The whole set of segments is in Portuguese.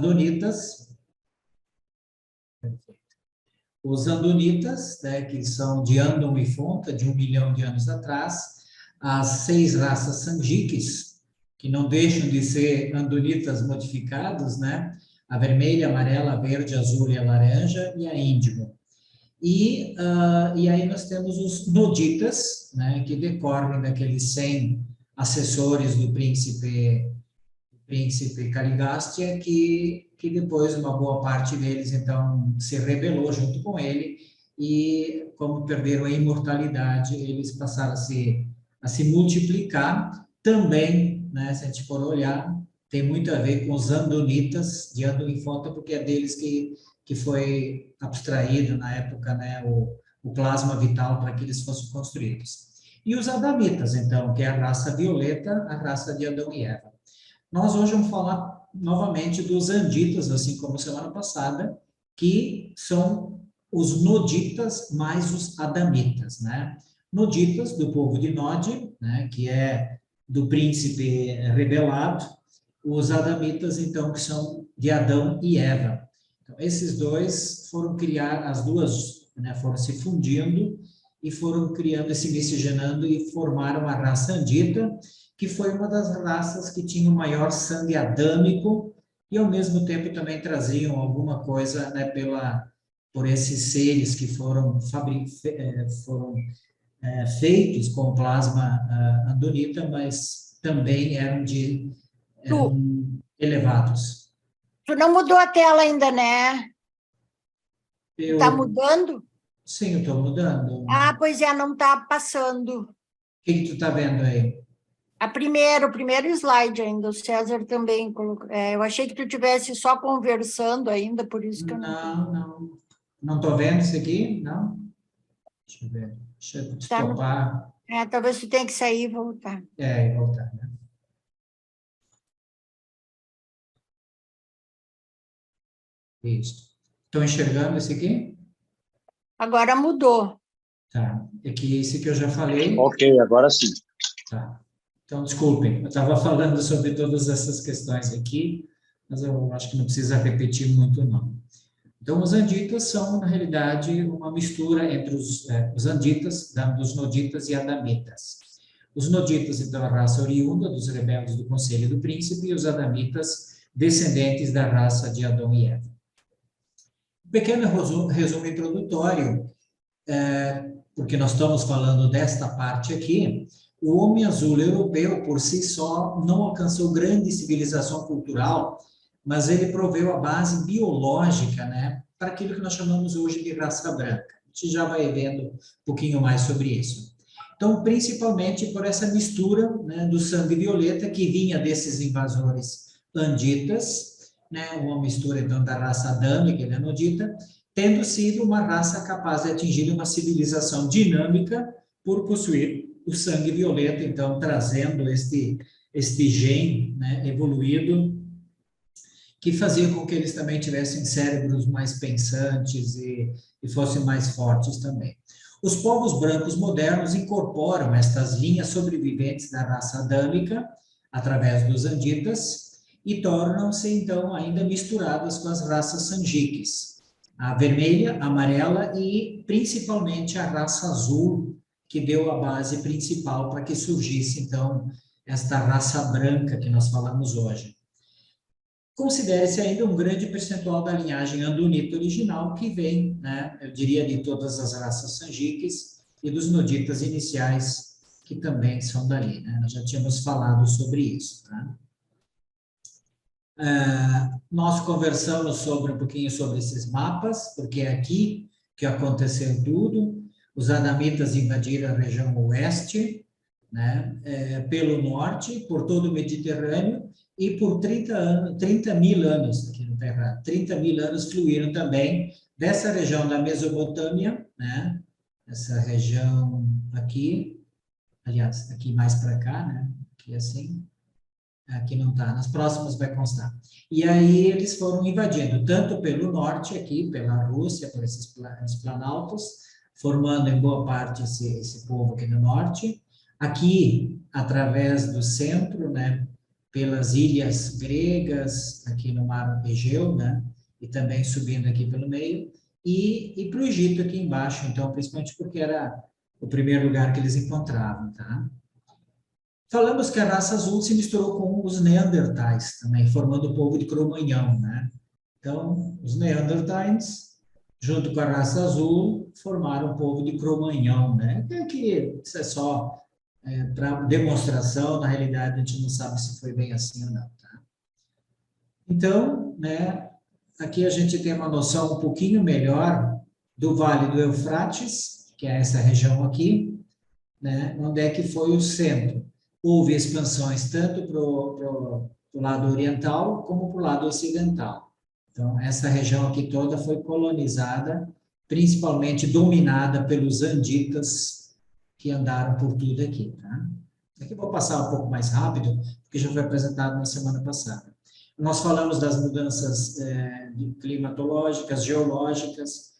andonitas. Os andonitas, né, que são de Andon e Fonta, de 1 milhão de anos atrás, as 6 raças sanjiques, que não deixam de ser andonitas modificados, né? A vermelha, a amarela, a verde, a azul e a laranja, e a índigo. E aí nós temos os noditas, né, que decorrem daqueles 100 assessores do príncipe Caligastia, que depois uma boa parte deles, então, se rebelou junto com ele, e como perderam a imortalidade, eles passaram a se multiplicar. Também, né, se a gente for olhar, tem muito a ver com os andonitas de Andon e Fonta, porque é deles que foi abstraído na época, né, o plasma vital para que eles fossem construídos. E os adamitas, então, que é a raça violeta, a raça de Adão e Eva. Nós hoje vamos falar novamente dos anditas, assim como semana passada, que são os noditas mais os adamitas, né? Noditas, do povo de Nod, né, que é do príncipe rebelado. Os adamitas, então, que são de Adão e Eva. Então, esses dois foram criar, as duas, né, foram se fundindo e foram criando, se miscigenando e formaram a raça andita, que foi uma das raças que tinha o maior sangue adâmico e, ao mesmo tempo, também traziam alguma coisa, né, por esses seres que foram feitos com plasma andonita, mas também eram elevados. Tu não mudou a tela ainda, né? Tá mudando? Sim, eu estou mudando. Ah, pois é, não está passando. O que tu está vendo aí? O primeiro slide ainda, o César também colocou. Eu achei que tu estivesse só conversando ainda, por isso que eu não... Não. Não estou vendo isso aqui? Não? Deixa eu ver. Deixa eu estopar. Talvez tu tenha que sair e voltar. E voltar, né? Isso. Estão enxergando esse aqui? Agora mudou. Tá. É que esse que eu já falei. Ok, agora sim. Tá. Então, desculpem, eu estava falando sobre todas essas questões aqui, mas eu acho que não precisa repetir muito, não. Então, os anditas são, na realidade, uma mistura entre os anditas, dos noditas e adamitas. Os noditas, então, a raça oriunda dos rebeldes do Conselho do Príncipe, e os adamitas, descendentes da raça de Adão e Eva. Um pequeno resumo introdutório, porque nós estamos falando desta parte aqui. O homem azul europeu, por si só, não alcançou grande civilização cultural, mas ele proveu a base biológica, né, para aquilo que nós chamamos hoje de raça branca. A gente já vai vendo um pouquinho mais sobre isso. Então, principalmente por essa mistura, né, do sangue violeta que vinha desses invasores anditas, né, uma mistura, então, da raça adâmica e nodita, tendo sido uma raça capaz de atingir uma civilização dinâmica por possuir o sangue violeta, então, trazendo este gene, né, evoluído, que fazia com que eles também tivessem cérebros mais pensantes e fossem mais fortes também. Os povos brancos modernos incorporam estas linhas sobreviventes da raça adâmica, através dos anditas, e tornam-se, então, ainda misturadas com as raças sanjiques, a vermelha, a amarela e, principalmente, a raça azul, que deu a base principal para que surgisse, então, esta raça branca que nós falamos hoje. Considere-se ainda um grande percentual da linhagem andonita original, que vem, né, eu diria, de todas as raças sanjiques e dos noditas iniciais, que também são dali, né? Nós já tínhamos falado sobre isso, tá? Nós conversamos um pouquinho sobre esses mapas, porque é aqui que aconteceu tudo. Os adamitas invadiram a região oeste, né, pelo norte, por todo o Mediterrâneo, e por 30 mil anos, aqui não está errado, 30 mil anos fluíram também dessa região da Mesopotâmia, né, essa região aqui, aliás, aqui mais para cá, né, aqui assim, aqui não está, nas próximas vai constar. E aí eles foram invadindo, tanto pelo norte aqui, pela Rússia, por esses planaltos, formando em boa parte esse povo aqui do norte, aqui, através do centro, né, pelas ilhas gregas, aqui no mar Egeu, né? E também subindo aqui pelo meio, e para o Egito aqui embaixo, então, principalmente porque era o primeiro lugar que eles encontravam, tá? Falamos que a raça azul se misturou com os neandertais também, formando o povo de Cro-Magnon, né? Então, os neandertais, junto com a raça azul, formaram o povo de Cro-Magnon, né? Que isso é só para demonstração, na realidade a gente não sabe se foi bem assim ou não, tá? Então, né, aqui a gente tem uma noção um pouquinho melhor do Vale do Eufrates, que é essa região aqui, né, onde é que foi o centro. Houve expansões tanto para o lado oriental como para o lado ocidental. Então, essa região aqui toda foi colonizada, principalmente dominada pelos anditas, que andaram por tudo aqui, tá? Aqui eu vou passar um pouco mais rápido, porque já foi apresentado na semana passada. Nós falamos das mudanças climatológicas, geológicas,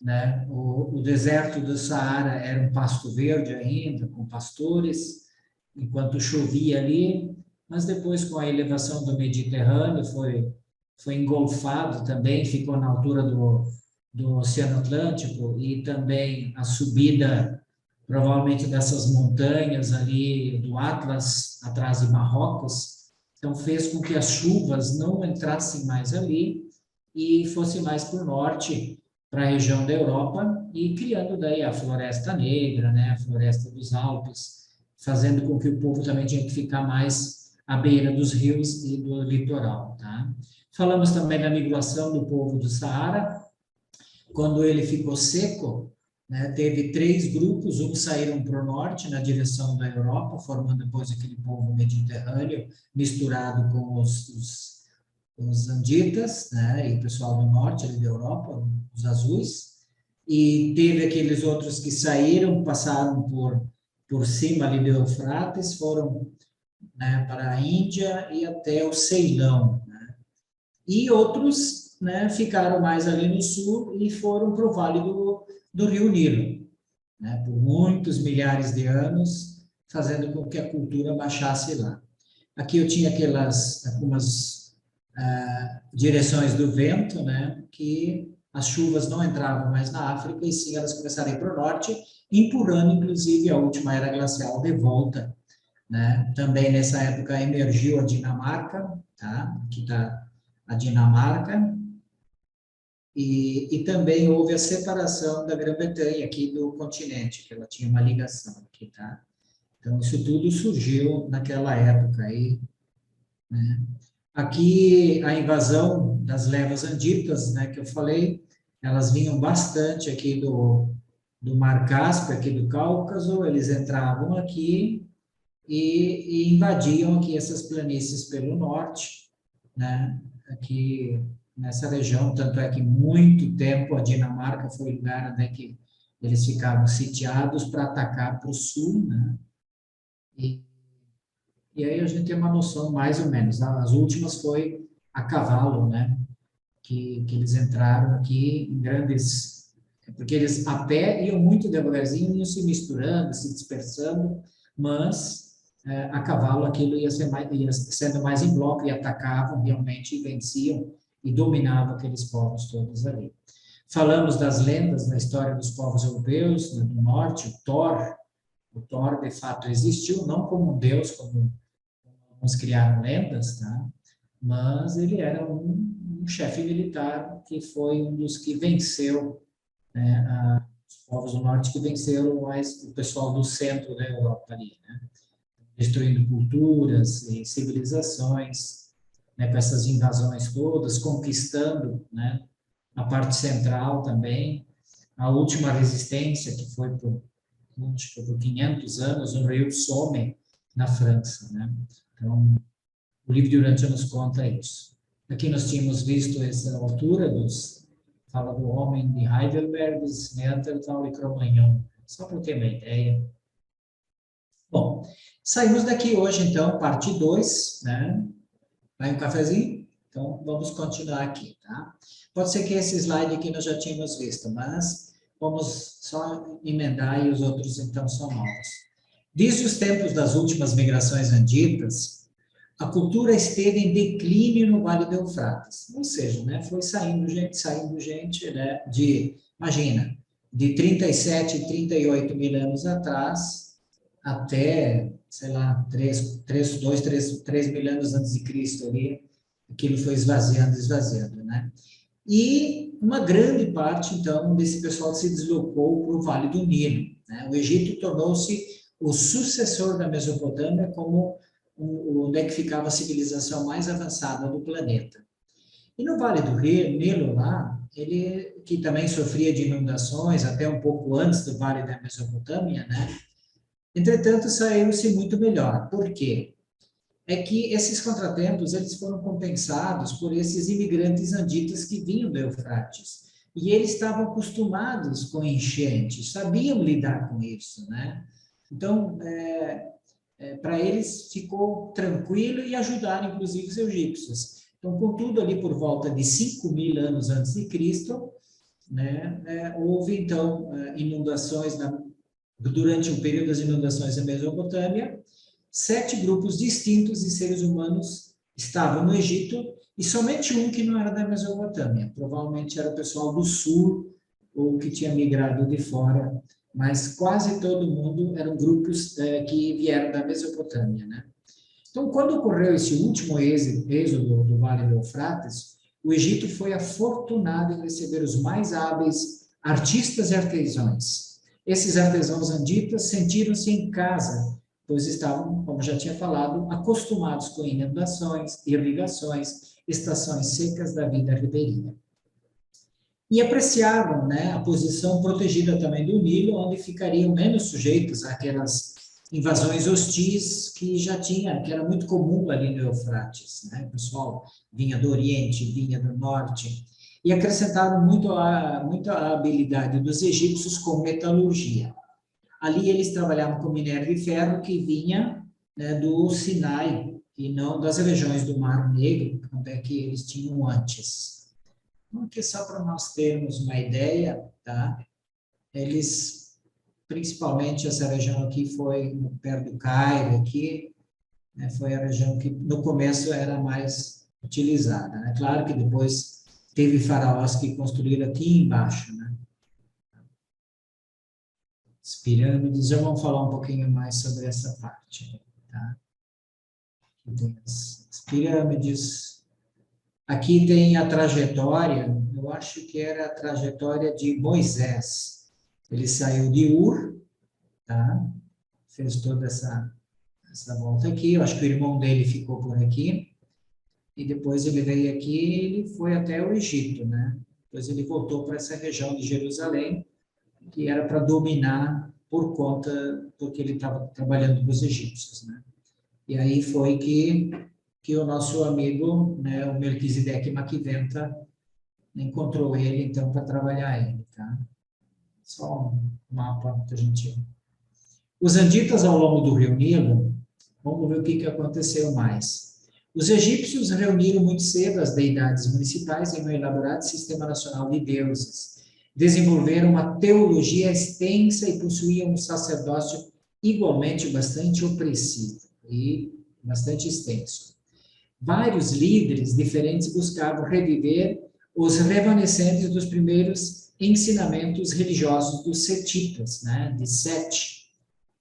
né? O deserto do Saara era um pasto verde ainda, com pastores, enquanto chovia ali, mas depois, com a elevação do Mediterrâneo, foi engolfado também, ficou na altura do Oceano Atlântico, e também a subida, provavelmente, dessas montanhas ali do Atlas, atrás de Marrocos, então fez com que as chuvas não entrassem mais ali e fossem mais para o norte, para a região da Europa, e criando daí a Floresta Negra, né, a Floresta dos Alpes, fazendo com que o povo também tinha que ficar mais à beira dos rios e do litoral, tá? Falamos também da migração do povo do Saara. Quando ele ficou seco, né, teve 3 grupos, uns saíram para o norte, na direção da Europa, formando depois aquele povo mediterrâneo, misturado com os anditas, né, e o pessoal do norte, ali da Europa, os azuis, e teve aqueles outros que saíram, passaram por cima ali do Eufrates, foram, né, para a Índia e até o Ceilão, né? E outros, né, ficaram mais ali no sul e foram para o Vale do Rio Nilo, né, por muitos milhares de anos, fazendo com que a cultura baixasse lá. Aqui eu tinha algumas direções do vento, né, que as chuvas não entravam mais na África, e sim elas começaram a ir para o norte, empurrando, inclusive, a última era glacial de volta, né? Também nessa época emergiu a Dinamarca, tá? Aqui está a Dinamarca, e também houve a separação da Grã-Bretanha aqui do continente, que ela tinha uma ligação aqui, tá? Então, isso tudo surgiu naquela época aí, né? Aqui, a invasão das levas anditas, né, que eu falei, elas vinham bastante aqui do Mar Cáspio, aqui do Cáucaso, eles entravam aqui e invadiam aqui essas planícies pelo norte, né, aqui nessa região, tanto é que muito tempo a Dinamarca foi o lugar onde que eles ficavam sitiados para atacar para o sul, né, e aí a gente tem uma noção mais ou menos. As últimas foi a cavalo, né? Que eles entraram aqui em grandes... Porque eles a pé iam muito devagarzinho, iam se misturando, se dispersando, mas a cavalo aquilo ia sendo mais em bloco, e atacavam realmente, e venciam, e dominavam aqueles povos todos ali. Falamos das lendas na história dos povos europeus, né, do norte, o Thor de fato existiu, não como um deus, como uns criaram lendas, tá? Mas ele era um chefe militar que foi um dos que venceu, né, os povos do norte que venceram mais o pessoal do centro da Europa ali, né? Destruindo culturas e civilizações, né, com essas invasões todas, conquistando, né, a parte central também. A última resistência, que foi por 500 anos, no Rio Somme, na França, né? Então, o livro de Urântia nos conta isso. Aqui nós tínhamos visto essa altura fala do homem de Heidelberg, Neandertal e Cro-Magnon, só para ter uma ideia. Bom, saímos daqui hoje, então, parte 2, né? Vai um cafezinho? Então, vamos continuar aqui, tá? Pode ser que esse slide aqui nós já tínhamos visto, mas vamos só emendar, e os outros, então, são novos. Desde os tempos das últimas migrações anditas, a cultura esteve em declínio no Vale do Eufrates. Ou seja, né, foi saindo gente, né, imagina, de 37, 38 mil anos atrás até, sei lá, 3 mil anos antes de Cristo ali, aquilo foi esvaziando, né? E uma grande parte, então, desse pessoal se deslocou para o Vale do Nilo, né? O Egito tornou-se o sucessor da Mesopotâmia como onde é que ficava a civilização mais avançada do planeta. E no Vale do Nilo, lá, ele, que também sofria de inundações até um pouco antes do Vale da Mesopotâmia, né? Entretanto, saiu-se muito melhor. Por quê? É que esses contratempos eles foram compensados por esses imigrantes anditas que vinham do Eufrates. E eles estavam acostumados com enchentes, sabiam lidar com isso, né? Então, para eles ficou tranquilo e ajudaram, inclusive, os egípcios. Então, contudo, ali por volta de 5 mil anos antes de Cristo, né, houve, então, inundações durante o período das inundações da Mesopotâmia. 7 grupos distintos de seres humanos estavam no Egito e somente um que não era da Mesopotâmia. Provavelmente era o pessoal do sul ou que tinha migrado de fora, mas quase todo mundo eram grupos que vieram da Mesopotâmia, né? Então, quando ocorreu esse último êxodo do Vale do Eufrates, o Egito foi afortunado em receber os mais hábeis artistas e artesãos. Esses artesãos anditas sentiram-se em casa, pois estavam, como já tinha falado, acostumados com inundações, irrigações, estações secas da vida ribeirinha. E apreciavam, né, a posição protegida também do Nilo, onde ficariam menos sujeitos àquelas invasões hostis que já tinha, que era muito comum ali no Eufrates, né? O pessoal vinha do Oriente, vinha do Norte, e acrescentaram muito a habilidade dos egípcios com metalurgia. Ali eles trabalhavam com minério de ferro que vinha, né, do Sinai, e não das regiões do Mar Negro, onde é que eles tinham antes. Então, aqui só para nós termos uma ideia, tá? Eles, principalmente essa região aqui foi perto do Cairo, aqui, né, foi a região que no começo era mais utilizada, né? Claro que depois teve faraós que construíram aqui embaixo, né? As pirâmides, já vamos falar um pouquinho mais sobre essa parte, tá? Aqui tem as pirâmides. Aqui tem a trajetória, eu acho que era a trajetória de Moisés. Ele saiu de Ur, tá? Fez toda essa volta aqui. Eu acho que o irmão dele ficou por aqui. E depois ele veio aqui e ele foi até o Egito, né? Depois ele voltou para essa região de Jerusalém, que era para dominar por conta, porque ele estava trabalhando com os egípcios, né? E aí foi que o nosso amigo, né, o Melquisedeque Maquiventa, encontrou ele, então, para trabalhar ele, tá? Só um mapa para a gente... Os anditas, ao longo do rio Nilo, vamos ver o que aconteceu mais. Os egípcios reuniram muito cedo as deidades municipais em um elaborado sistema nacional de deuses. Desenvolveram uma teologia extensa e possuíam um sacerdócio igualmente bastante opressivo e bastante extenso. Vários líderes diferentes buscavam reviver os remanescentes dos primeiros ensinamentos religiosos dos setitas, né, de Sete.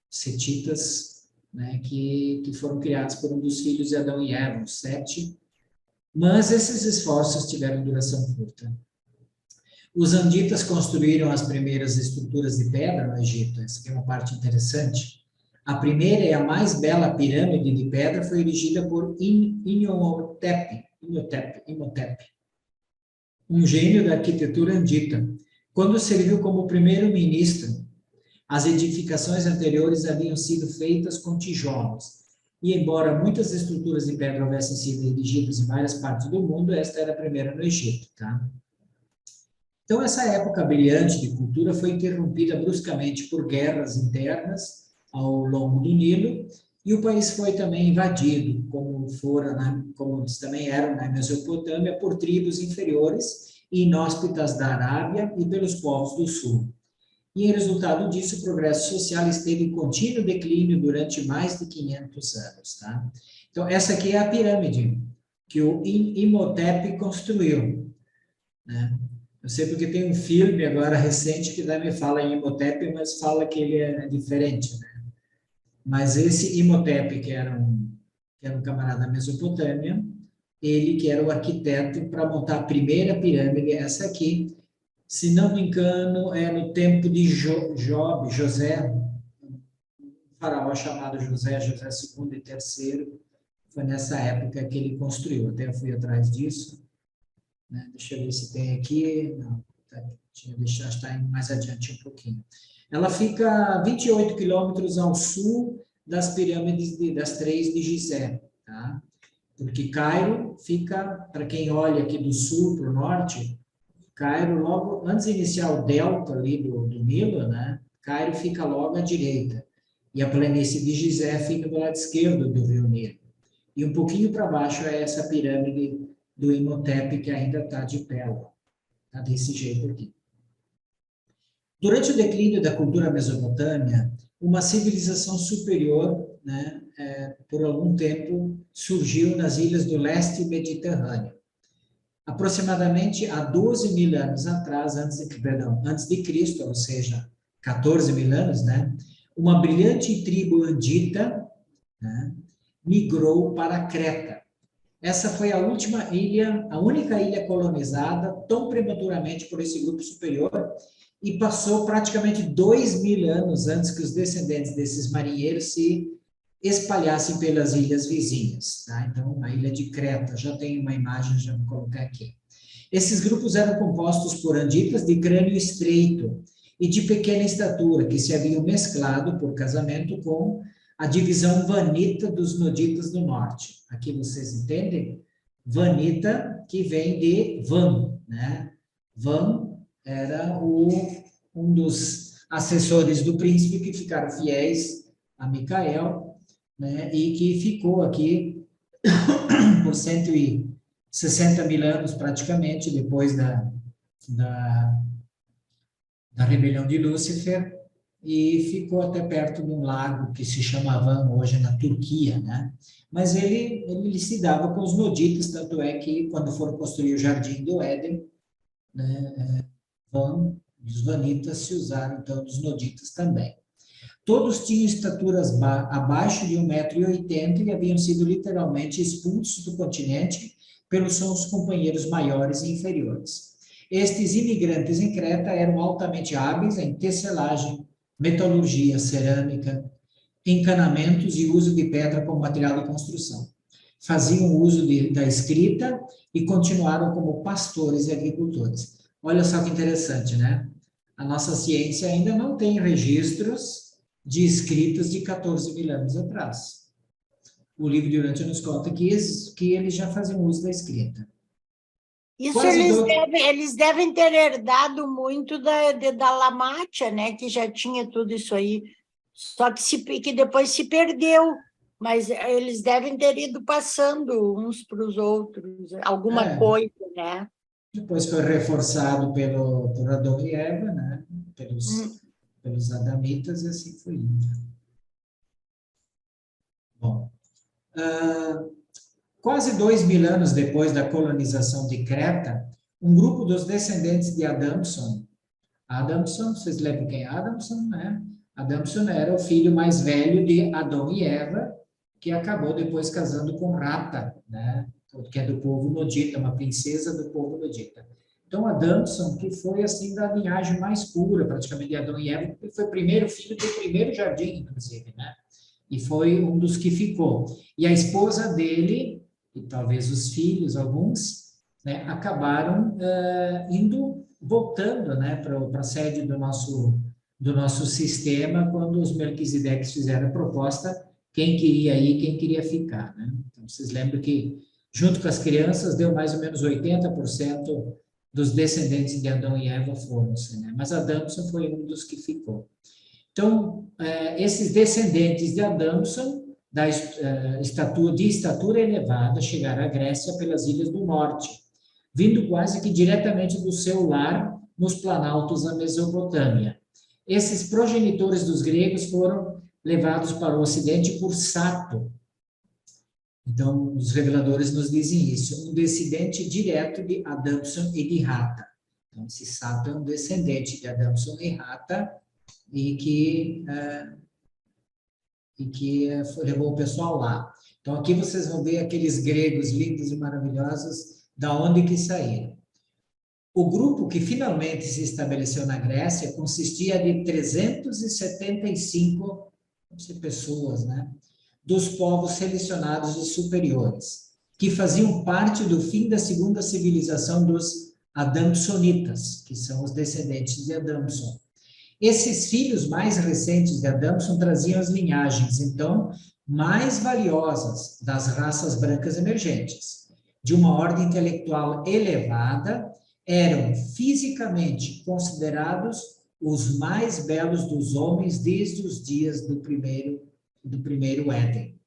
Setitas, né, que foram criados por um dos filhos de Adão e Eva, os Sete, mas esses esforços tiveram duração curta. Os anditas construíram as primeiras estruturas de pedra no Egito, essa aqui é uma parte interessante. A primeira e a mais bela pirâmide de pedra foi erigida por Imhotep, um gênio da arquitetura andita, quando serviu como primeiro-ministro. As edificações anteriores haviam sido feitas com tijolos, e embora muitas estruturas de pedra houvessem sido erigidas em várias partes do mundo, esta era a primeira no Egito, tá? Então, essa época brilhante de cultura foi interrompida bruscamente por guerras internas ao longo do Nilo, e o país foi também invadido, como eles também eram na Mesopotâmia, por tribos inferiores e inóspitas da Arábia e pelos povos do sul. e, em resultado disso, o progresso social esteve em contínuo declínio durante mais de 500 anos. Tá? Então, essa aqui é a pirâmide que o Imhotep construiu. Né? Eu sei porque tem um filme agora recente que também fala em Imhotep, mas fala que ele é diferente. Né? Mas esse Imhotep, que era um camarada da Mesopotâmia, ele que era o arquiteto para montar a primeira pirâmide, essa aqui, se não me engano, é no tempo de José, um faraó chamado José II e III, foi nessa época que ele construiu, até eu fui atrás disso, né? Deixa eu ver se tem aqui, não, está indo mais adiante um pouquinho. Ela fica 28 quilômetros ao sul das pirâmides, das três de Gizé, tá? Porque Cairo fica, para quem olha aqui do sul para o norte, Cairo, logo antes de iniciar o delta ali do Nilo, né? Cairo fica logo à direita. E a planície de Gizé fica do lado esquerdo do rio Nilo. E um pouquinho para baixo é essa pirâmide do Imhotep, que ainda está de pé. Está desse jeito aqui. Durante o declínio da cultura mesopotâmia, uma civilização superior, né, por algum tempo, surgiu nas ilhas do leste mediterrâneo. Aproximadamente há 12 mil anos atrás, antes de Cristo, ou seja, 14 mil anos, né, uma brilhante tribo andita, né, migrou para Creta. Essa foi a última ilha, a única ilha colonizada tão prematuramente por esse grupo superior, e passou praticamente 2 mil anos antes que os descendentes desses marinheiros se espalhassem pelas ilhas vizinhas. Tá? Então, a ilha de Creta, já tem uma imagem, já vou colocar aqui. Esses grupos eram compostos por anditas de crânio estreito e de pequena estatura, que se haviam mesclado por casamento com a divisão vanita dos noditas do norte. Aqui vocês entendem? Vanita, que vem de Van, né? Van era um dos assessores do príncipe que ficaram fiéis a Micael, né? E que ficou aqui por 160 mil anos, praticamente, depois da rebelião de Lúcifer, e ficou até perto de um lago que se chama Van, hoje na Turquia, né? Mas ele se dava com os noditas, tanto é que quando foram construir o Jardim do Éden, né, os vanitas se usaram, então, dos noditas também. Todos tinham estaturas abaixo de 1,80 m e haviam sido literalmente expulsos do continente pelos seus companheiros maiores e inferiores. Estes imigrantes em Creta eram altamente hábeis em tecelagem, metalurgia, cerâmica, encanamentos e uso de pedra como material de construção. Faziam uso da escrita e continuaram como pastores e agricultores. Olha só que interessante, né? A nossa ciência ainda não tem registros de escritas de 14 mil anos atrás. O livro de Urântia nos conta que eles já faziam uso da escrita. Isso eles devem ter herdado muito da Lamátia, né? Que já tinha tudo isso aí. Só que depois se perdeu. Mas eles devem ter ido passando uns para os outros, alguma coisa, né? Depois foi reforçado por Adão e Eva, né? Pelos adamitas, e assim foi indo. Bom, quase 2 mil anos depois da colonização de Creta, um grupo dos descendentes de Adamson, vocês lembram quem é Adamson, né? Adamson era o filho mais velho de Adão e Eva, que acabou depois casando com Rata, né? Que é do povo nodita, uma princesa do povo nodita. Então, Adamson, que foi assim da linhagem mais pura, praticamente, de Adão e Eva, porque foi o primeiro filho do primeiro jardim, inclusive, né? E foi um dos que ficou. E a esposa dele, e talvez os filhos, alguns, né, acabaram voltando, né, para a sede do nosso sistema, quando os Melquisedeques fizeram a proposta, quem queria ir, quem queria ficar, né? Então, vocês lembram que, junto com as crianças, deu mais ou menos 80% dos descendentes de Adão e Eva foram-se, né? Mas Adamson foi um dos que ficou. Então, esses descendentes de Adamson, de estatura elevada, chegaram à Grécia pelas ilhas do norte, vindo quase que diretamente do seu lar nos planaltos da Mesopotâmia. Esses progenitores dos gregos foram levados para o Ocidente por Sato. Então, os reveladores nos dizem isso, um descendente direto de Adamson e de Hata. Então, esse Sato é um descendente de Adamson e Hata e que levou o pessoal lá. Então, aqui vocês vão ver aqueles gregos lindos e maravilhosos, da onde que saíram. O grupo que finalmente se estabeleceu na Grécia consistia de 375 pessoas, né? Dos povos selecionados e superiores, que faziam parte do fim da segunda civilização dos Adamsonitas, que são os descendentes de Adamson. Esses filhos mais recentes de Adamson traziam as linhagens, então, mais valiosas das raças brancas emergentes. De uma ordem intelectual elevada, eram fisicamente considerados os mais belos dos homens desde os dias do primeiro Éden.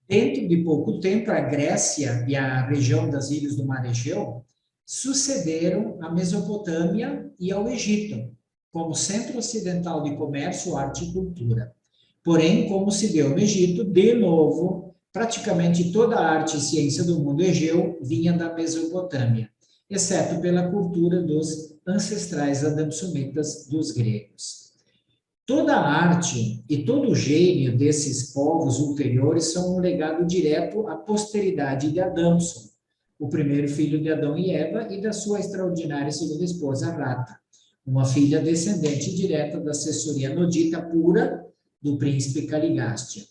Dentro de pouco tempo, a Grécia e a região das ilhas do Mar Egeu sucederam à Mesopotâmia e ao Egito, como centro ocidental de comércio, arte e cultura. Porém, como se deu no Egito, de novo, praticamente toda a arte e ciência do mundo egeu vinha da Mesopotâmia, exceto pela cultura dos ancestrais adamsonitas dos gregos. Toda a arte e todo o gênio desses povos ulteriores são um legado direto à posteridade de Adamson, o primeiro filho de Adão e Eva e da sua extraordinária segunda esposa, Rata, uma filha descendente direta da assessoria nodita pura do príncipe Caligástia.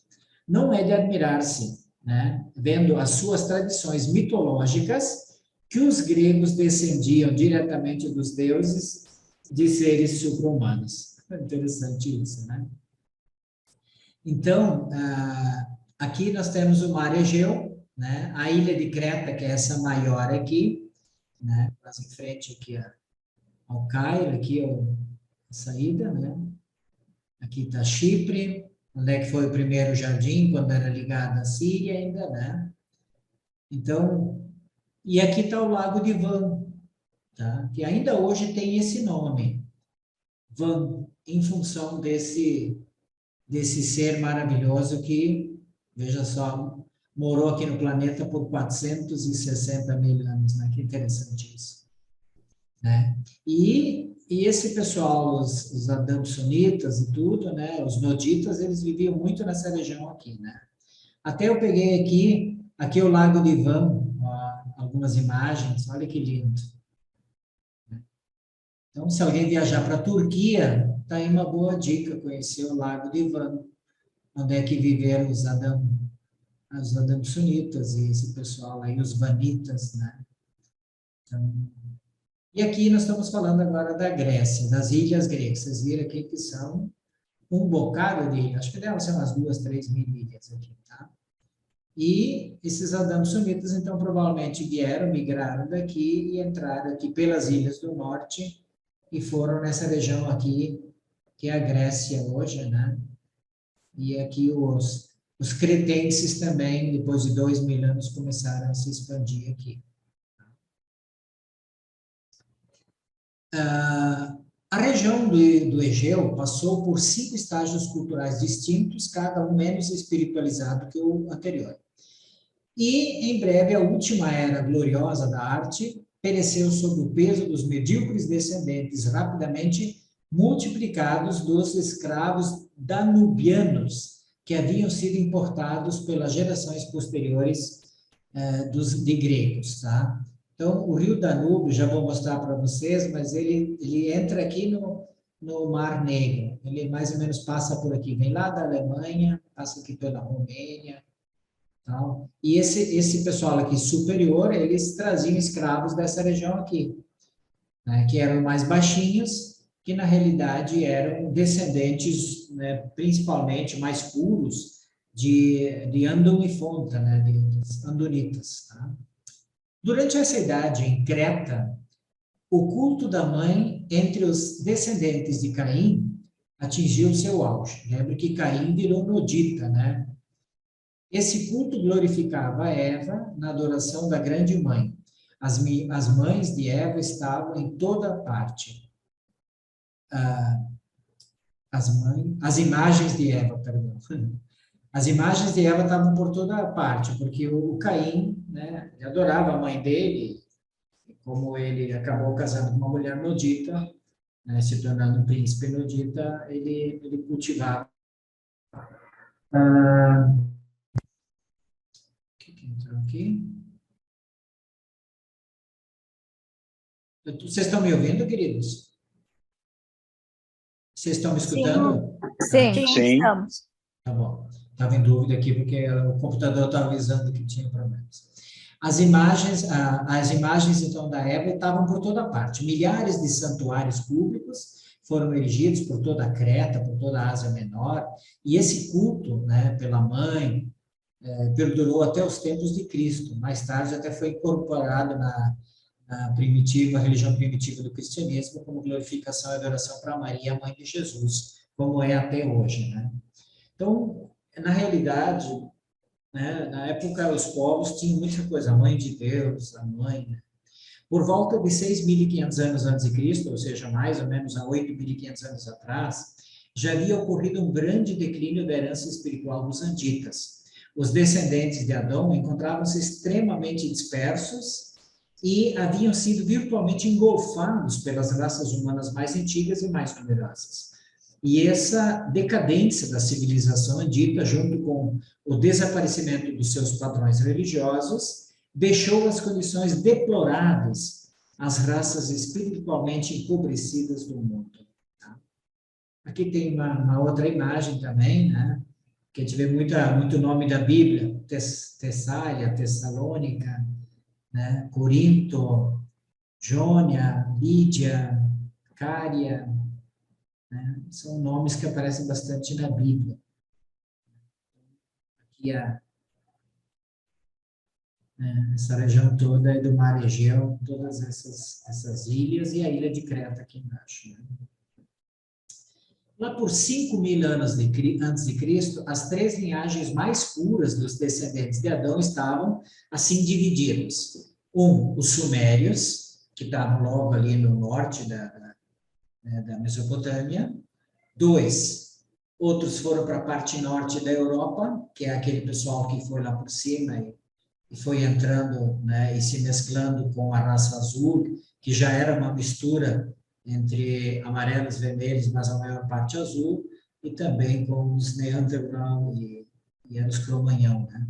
Não é de admirar-se, né, vendo as suas tradições mitológicas, que os gregos descendiam diretamente dos deuses de seres supra-humanos. É interessante isso, né? Então, aqui nós temos o Mar Egeu, né? A ilha de Creta, que é essa maior aqui, né? Quase em frente aqui ao Cairo, aqui a saída, né? Aqui está Chipre, onde é que foi o primeiro jardim, quando era ligado à Síria ainda, né? Então, e aqui está o Lago de Van, tá? Que ainda hoje tem esse nome, Van, em função desse ser maravilhoso que, veja só, morou aqui no planeta por 460 mil anos, né? Que interessante isso, né? E esse pessoal, os adamsonitas e tudo, né? Os noditas, eles viviam muito nessa região aqui, né? Até eu peguei aqui é o Lago de Van, algumas imagens, olha que lindo. Então, se alguém viajar para a Turquia, está aí uma boa dica, conhecer o Lago de Van, onde é que viveram os adamsonitas e esse pessoal aí, os vanitas, né? Então, e aqui nós estamos falando agora da Grécia, das ilhas gregas. Vocês viram aqui que são um bocado de ilhas, acho que devem ser umas 2, 3 mil ilhas aqui, tá? E esses adamsonitas, então, provavelmente migraram daqui e entraram aqui pelas ilhas do norte e foram nessa região aqui, que é a Grécia hoje, né? E aqui os cretenses também, depois de 2.000 anos, começaram a se expandir aqui. A região do Egeu passou por 5 estágios culturais distintos, cada um menos espiritualizado que o anterior. E, em breve, a última era gloriosa da arte pereceu sob o peso dos medíocres descendentes rapidamente multiplicados dos escravos danubianos que haviam sido importados pelas gerações posteriores de gregos, tá? Então, o rio Danúbio, já vou mostrar para vocês, mas ele entra aqui no Mar Negro. Ele mais ou menos passa por aqui, vem lá da Alemanha, passa aqui pela Romênia, tal. E esse pessoal aqui superior, eles traziam escravos dessa região aqui, né, que eram mais baixinhos, que na realidade eram descendentes, né, principalmente mais puros, de Andon e Fonta, né, dos andonitas, tá? Durante essa idade, em Creta, o culto da mãe entre os descendentes de Caim atingiu seu auge. Lembra que Caim virou nodita, né? Esse culto glorificava Eva na adoração da grande mãe. As mães de Eva estavam em toda parte. as imagens de Eva, perdão. As imagens de Eva estavam por toda parte, porque o Caim, né, ele adorava a mãe dele, como ele acabou casando com uma mulher nodita, né, se tornando um príncipe nodita, ele cultivava. O que entrou aqui? Vocês estão me ouvindo, queridos? Vocês estão me escutando? Sim, estamos. Tá bom. Estava em dúvida aqui, porque o computador estava avisando que tinha problemas. As imagens, então, da Eva estavam por toda parte. Milhares de santuários públicos foram erigidos por toda a Creta, por toda a Ásia Menor, e esse culto, né, pela mãe, perdurou até os tempos de Cristo. Mais tarde até foi incorporado na religião primitiva do cristianismo, como glorificação e adoração para Maria, a mãe de Jesus, como é até hoje, né? Então, na realidade, né, na época os povos tinham muita coisa, a mãe de Deus, a mãe, né? Por volta de 6.500 anos antes de Cristo, ou seja, mais ou menos há 8.500 anos atrás, já havia ocorrido um grande declínio da herança espiritual dos anditas. Os descendentes de Adão encontravam-se extremamente dispersos e haviam sido virtualmente engolfados pelas raças humanas mais antigas e mais numerosas. E essa decadência da civilização andita, junto com o desaparecimento dos seus padrões religiosos, deixou as condições deploráveis às raças espiritualmente empobrecidas do mundo. Tá? Aqui tem uma outra imagem também, né? Que a gente vê muito nome da Bíblia, Tessália, Tessalônica, né? Corinto, Jônia, Lídia, Cária, né? São nomes que aparecem bastante na Bíblia. Aqui essa região toda é do Mar Egeu, todas essas ilhas e a ilha de Creta aqui embaixo. Né? Lá por 5.000 anos antes de Cristo, as 3 linhagens mais puras dos descendentes de Adão estavam assim divididas. Os sumérios, que estavam logo ali no norte da Mesopotâmia. 2, outros foram para a parte norte da Europa, que é aquele pessoal que foi lá por cima e foi entrando, né, e se mesclando com a raça azul, que já era uma mistura entre amarelos, vermelhos, mas a maior parte azul, e também com os Neanderthal e os Cro-Magnon, né?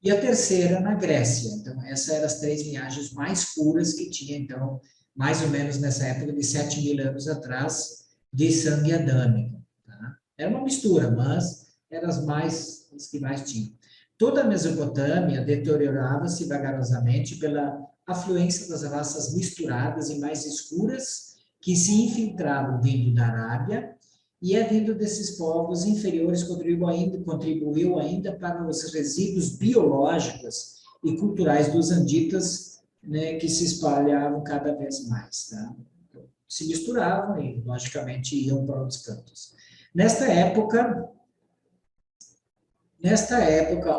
E a terceira na Grécia. Então, essas eram as 3 linhagens mais puras que tinha, então, mais ou menos nessa época de 7.000 anos atrás, de sangue adâmico. Tá? Era uma mistura, mas eram as que mais tinham. Toda a Mesopotâmia deteriorava-se vagarosamente pela afluência das raças misturadas e mais escuras que se infiltravam vindo da Arábia, e vindo desses povos inferiores contribuiu ainda para os resíduos biológicos e culturais dos anditas, né, que se espalhavam cada vez mais. Tá? Se misturavam e, logicamente, iam para outros cantos. Nesta época,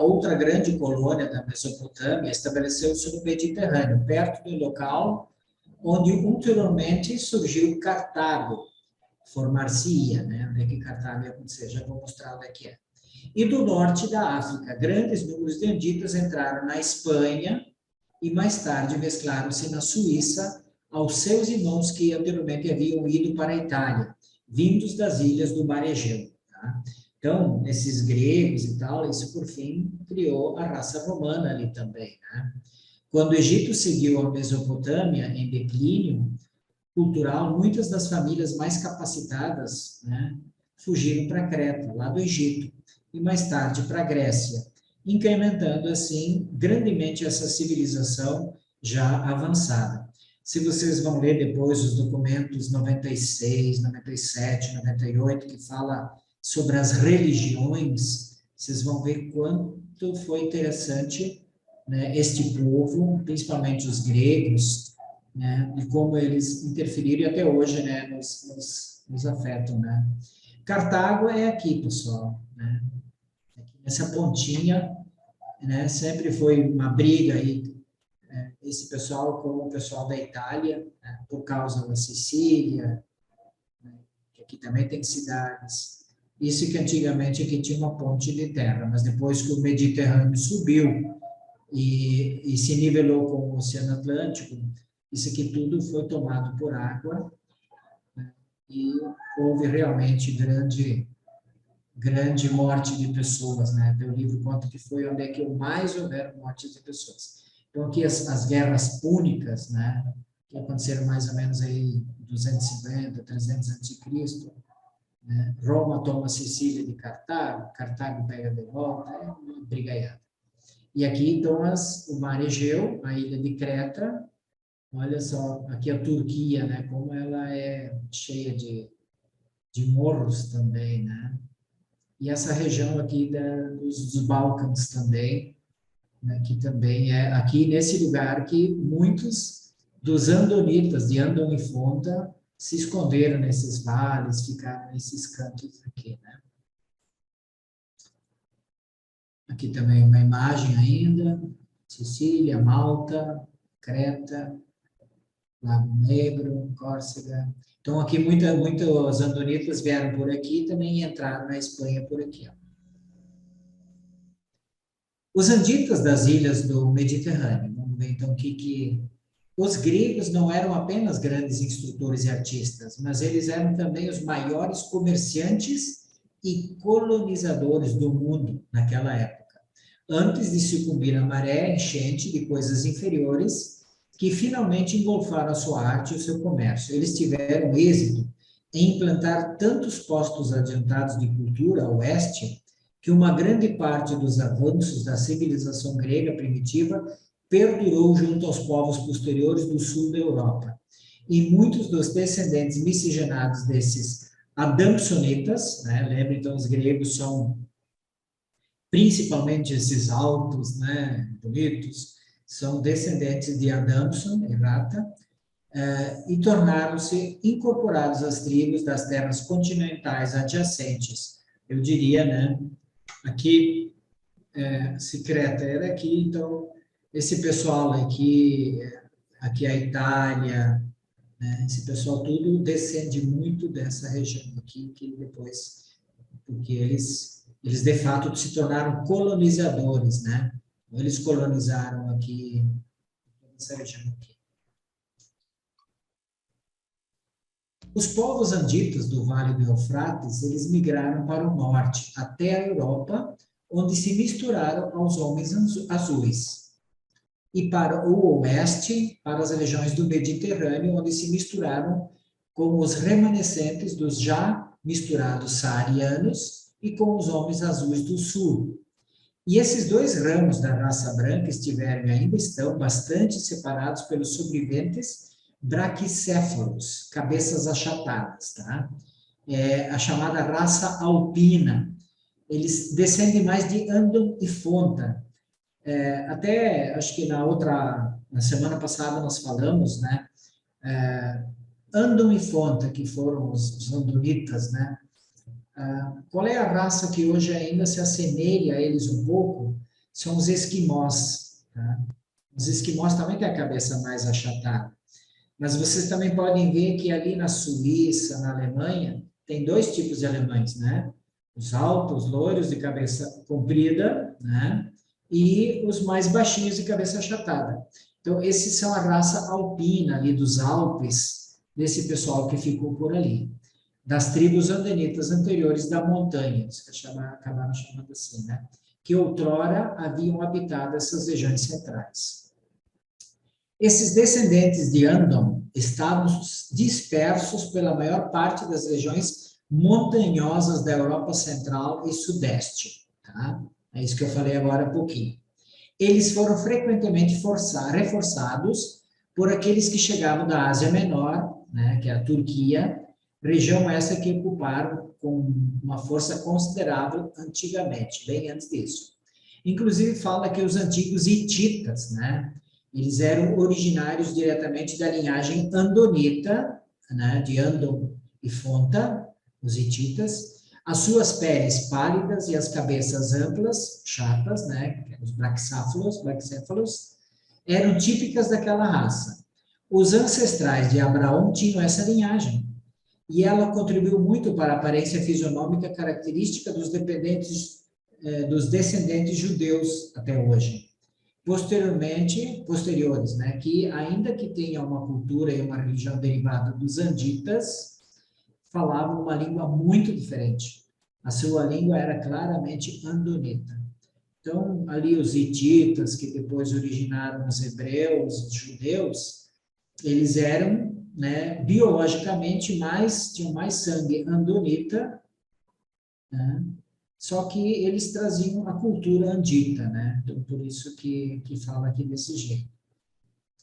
outra grande colônia da Mesopotâmia estabeleceu-se no Mediterrâneo, perto do local onde ulteriormente surgiu Cartago, formar-se-ia, né? Onde é que Cartago ia acontecer? Já vou mostrar onde é que é. E do norte da África, grandes números de anditas entraram na Espanha e mais tarde mesclaram-se na Suíça aos seus irmãos que anteriormente haviam ido para a Itália, vindos das ilhas do Mar Egeu. Tá? Então, esses gregos e tal, isso por fim criou a raça romana ali também. Né? Quando o Egito seguiu a Mesopotâmia em declínio cultural, muitas das famílias mais capacitadas, né, fugiram para Creta, lá do Egito, e mais tarde para a Grécia, incrementando assim grandemente essa civilização já avançada. Se vocês vão ler depois os documentos 96, 97, 98, que fala sobre as religiões, vocês vão ver quanto foi interessante, né, este povo, principalmente os gregos, né, e como eles interferiram e até hoje, né, nos afetam, né. Cartago é aqui, pessoal, né, aqui nessa pontinha, né, sempre foi uma briga aí, esse pessoal com o pessoal da Itália, né, por causa da Sicília, né, aqui também tem cidades. Isso que antigamente aqui tinha uma ponte de terra, mas depois que o Mediterrâneo subiu e se nivelou com o Oceano Atlântico, isso aqui tudo foi tomado por água, né? E houve realmente grande morte de pessoas, né? O livro conta que foi onde é que mais houveram mortes de pessoas. Então, aqui as guerras púnicas, né? Que aconteceram mais ou menos aí 250, 300 a.C., né? Roma toma Sicília de Cartago, Cartago pega de volta, é uma brigaiada. E aqui, então, o mar Egeu, a ilha de Creta, olha só, aqui a Turquia, né? Como ela é cheia de morros também, né? E essa região aqui dos Balcãs também, né, que também é aqui nesse lugar que muitos dos andonitas, de Andon e Fonta, se esconderam nesses vales, ficaram nesses cantos aqui, né? Aqui também uma imagem ainda, Sicília, Malta, Creta, Lago Negro, Córcega. Então, aqui muitos andonitas vieram por aqui e também entraram na Espanha por aqui. Ó. Os anditas das ilhas do Mediterrâneo. Vamos ver, então, que os gregos não eram apenas grandes instrutores e artistas, mas eles eram também os maiores comerciantes e colonizadores do mundo naquela época. Antes de sucumbir à maré enchente de coisas inferiores, que finalmente engolfaram a sua arte e o seu comércio. Eles tiveram êxito em implantar tantos postos adiantados de cultura a oeste, que uma grande parte dos avanços da civilização grega primitiva perdurou junto aos povos posteriores do sul da Europa. E muitos dos descendentes miscigenados desses adamsonitas, né, lembra então, os gregos são principalmente esses altos, né, bonitos, são descendentes de Adamson e Rata, e tornaram-se incorporados às tribos das terras continentais adjacentes. Eu diria, né, aqui, se Creta era aqui, então, esse pessoal aqui a Itália, né, esse pessoal tudo descende muito dessa região aqui, que depois, porque eles de fato se tornaram colonizadores, né? Eles colonizaram aqui, essa região aqui. Os povos anditas do Vale do Eufrates, eles migraram para o norte, até a Europa, onde se misturaram aos homens azuis. E para o oeste, para as regiões do Mediterrâneo, onde se misturaram com os remanescentes dos já misturados saarianos e com os homens azuis do sul. E esses dois ramos da raça branca estiveram e ainda estão bastante separados pelos sobreviventes braquicéfalos, cabeças achatadas, tá? A chamada raça alpina. Eles descendem mais de Andon e Fonta. Até, acho que na semana passada nós falamos, né? Andon e Fonta, que foram os andonitas, né? Qual é a raça que hoje ainda se assemelha a eles um pouco? São os esquimós. Tá? Os esquimós também têm a cabeça mais achatada. Mas vocês também podem ver que ali na Suíça, na Alemanha, tem dois tipos de alemães, né? Os altos, loiros, de cabeça comprida, né? E os mais baixinhos, de cabeça achatada. Então, esses são a raça alpina ali dos Alpes, desse pessoal que ficou por ali. Das tribos andonitas anteriores da montanha, que acabaram chamando assim, né? Que outrora haviam habitado essas regiões centrais. Esses descendentes de Andon estavam dispersos pela maior parte das regiões montanhosas da Europa Central e Sudeste, tá? É isso que eu falei agora há pouquinho. Eles foram frequentemente reforçados por aqueles que chegavam da Ásia Menor, né, que é a Turquia, região essa que ocuparam com uma força considerável antigamente, bem antes disso. Inclusive fala que os antigos hititas, né, eles eram originários diretamente da linhagem andonita, né, de Andon e Fonta, os hititas. As suas peles pálidas e as cabeças amplas, chatas, né, os braquicéfalos, eram típicas daquela raça. Os ancestrais de Abraão tinham essa linhagem. e ela contribuiu muito para a aparência fisionômica característica dos descendentes judeus até hoje. Posteriores, né, que ainda que tenha uma cultura e uma religião derivada dos anditas, falavam uma língua muito diferente. A sua língua era claramente andonita. Então, ali os hititas, que depois originaram os hebreus, os judeus, eles eram, né, biologicamente tinham mais sangue andonita, né, só que eles traziam a cultura andita, né? Então, por isso que fala aqui desse jeito.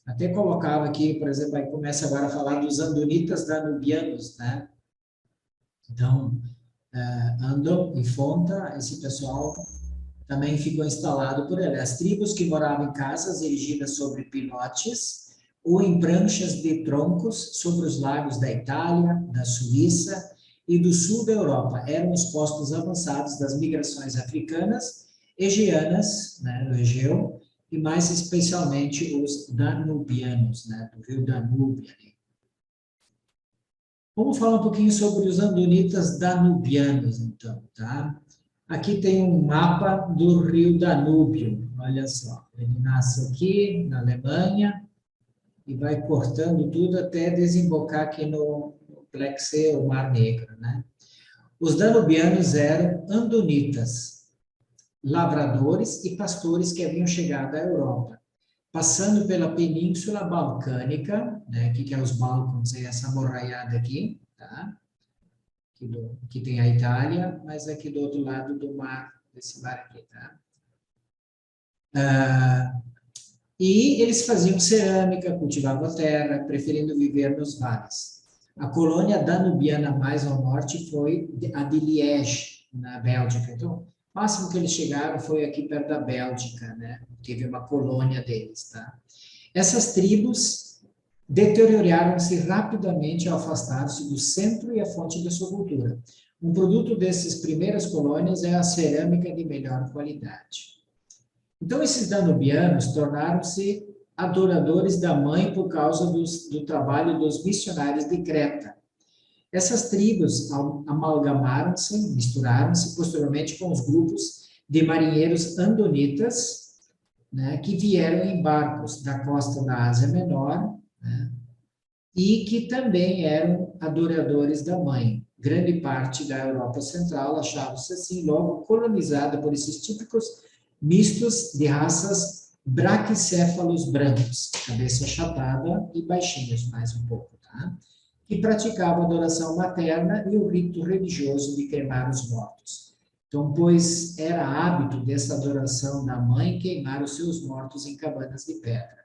Até colocava aqui, por exemplo, aí começa agora a falar dos andonitas danubianos, né? Então, Andon e Fonta, esse pessoal também ficou instalado por ele. As tribos que moravam em casas erigidas sobre pilotes ou em pranchas de troncos sobre os lagos da Itália, da Suíça e do sul da Europa eram os postos avançados das migrações africanas, egeanas, né, do Egeu, e mais especialmente os danubianos, né, do rio Danúbio. Vamos falar um pouquinho sobre os andonitas danubianos, então, tá? Aqui tem um mapa do rio Danúbio, olha só, ele nasce aqui na Alemanha e vai cortando tudo até desembocar aqui no Black Sea, o Mar Negro, né? Os danubianos eram andonitas, lavradores e pastores que haviam chegado à Europa, passando pela Península Balcânica, né? Que é os Balcãs, é essa morraiada aqui, tá? Que tem a Itália, mas aqui do outro lado do mar, desse mar aqui, tá? E eles faziam cerâmica, cultivavam a terra, preferindo viver nos vales. A colônia danubiana mais ao norte foi a de Liege, na Bélgica. Então, o máximo que eles chegaram foi aqui perto da Bélgica, né? Teve uma colônia deles, tá? Essas tribos deterioraram-se rapidamente ao afastar-se do centro e a fonte da sua cultura. Um produto dessas primeiras colônias é a cerâmica de melhor qualidade. Então, esses danubianos tornaram-se adoradores da mãe por causa do trabalho dos missionários de Creta. Essas tribos amalgamaram-se, misturaram-se posteriormente com os grupos de marinheiros andonitas, né, que vieram em barcos da costa da Ásia Menor, né, e que também eram adoradores da mãe. Grande parte da Europa Central achava-se assim logo colonizada por esses típicos mistos de raças braquicéfalos brancos, cabeça achatada e baixinhos mais um pouco, tá? Que praticavam a adoração materna e o rito religioso de cremar os mortos. Então, pois era hábito dessa adoração da mãe queimar os seus mortos em cabanas de pedra.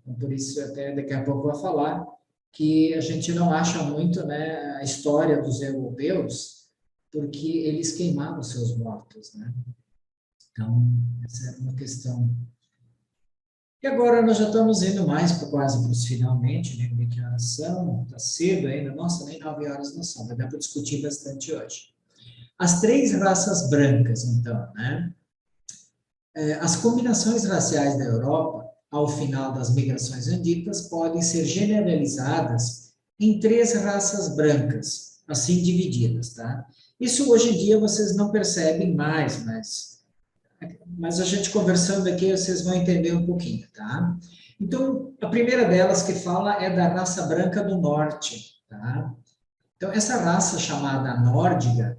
Então, por isso, até daqui a pouco eu vou falar que a gente não acha muito, né, a história dos europeus, porque eles queimavam seus mortos, né? Então, essa era uma questão. E agora nós já estamos indo mais para quase para os finalmente, né? Que horas são? Está cedo ainda, nossa, nem 9 horas não são, vai dar para discutir bastante hoje. As 3 raças brancas, então, né? As combinações raciais da Europa, ao final das migrações anditas, podem ser generalizadas em 3 raças brancas, assim divididas, tá? Isso hoje em dia vocês não percebem mais, mas a gente conversando aqui, vocês vão entender um pouquinho, tá? Então, a primeira delas que fala é da raça branca do norte, tá? Então, essa raça chamada nórdica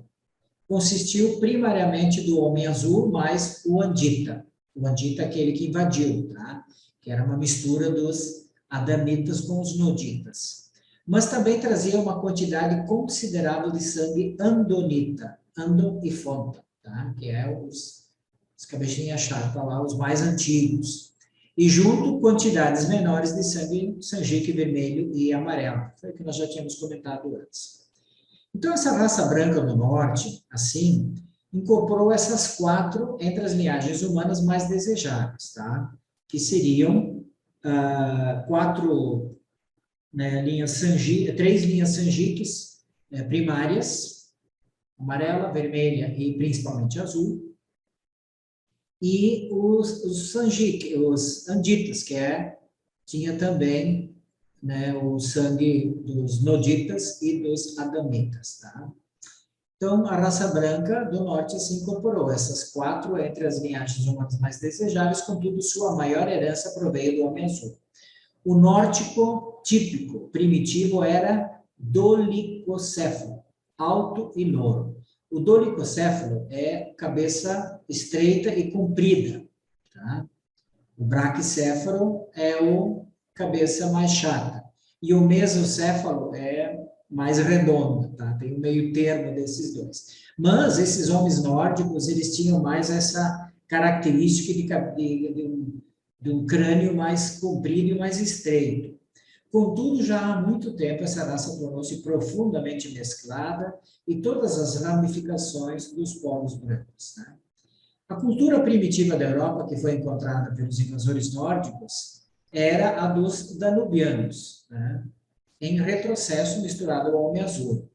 consistiu primariamente do homem azul mais o andita. O andita é aquele que invadiu, tá? Que era uma mistura dos adamitas com os noditas. Mas também trazia uma quantidade considerável de sangue andonita, Andon e Fonta, tá? Que é os cabecinhas chatas lá, os mais antigos. E junto, quantidades menores de sangue sanjique vermelho e amarelo. Foi o que nós já tínhamos comentado antes. Então, essa raça branca do norte, assim, incorporou essas 4 entre as linhagens humanas mais desejáveis, tá? Que seriam 4 né, linhas 3 linhas sanjiques primárias, amarela, vermelha e principalmente azul, e os anditas, tinha também né, o sangue dos noditas e dos adamitas, tá? Então, a raça branca do norte se incorporou, essas 4 entre as linhagens humanas mais desejáveis, contudo, sua maior herança proveio do homem azul. O nórdico típico, primitivo, era dolicocéfalo, alto e louro. O dolicocéfalo é cabeça estreita e comprida, tá? O braquicéfalo é o cabeça mais chata. E o mesocéfalo é mais redondo, tá? Tem um meio termo desses dois. Mas esses homens nórdicos, eles tinham mais essa característica de um crânio mais comprido e mais estreito. Contudo, já há muito tempo essa raça tornou-se profundamente mesclada e todas as ramificações dos povos brancos, né? A cultura primitiva da Europa, que foi encontrada pelos invasores nórdicos, era a dos danubianos, né? Em retrocesso misturado ao homem azul.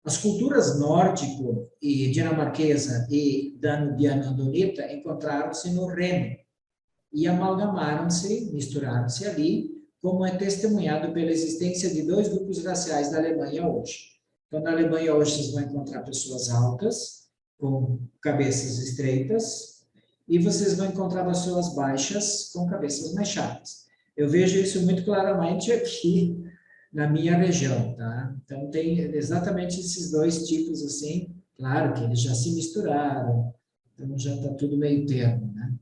As culturas nórdico e dinamarquesa e danubiano-andonita encontraram-se no Reno e amalgamaram-se, misturaram-se ali, como é testemunhado pela existência de 2 grupos raciais da Alemanha hoje. Então, na Alemanha hoje vocês vão encontrar pessoas altas, com cabeças estreitas, e vocês vão encontrar pessoas baixas, com cabeças mais chatas. Eu vejo isso muito claramente aqui na minha região, tá? Então, tem exatamente esses 2 tipos, assim, claro que eles já se misturaram, então já está tudo meio termo, né?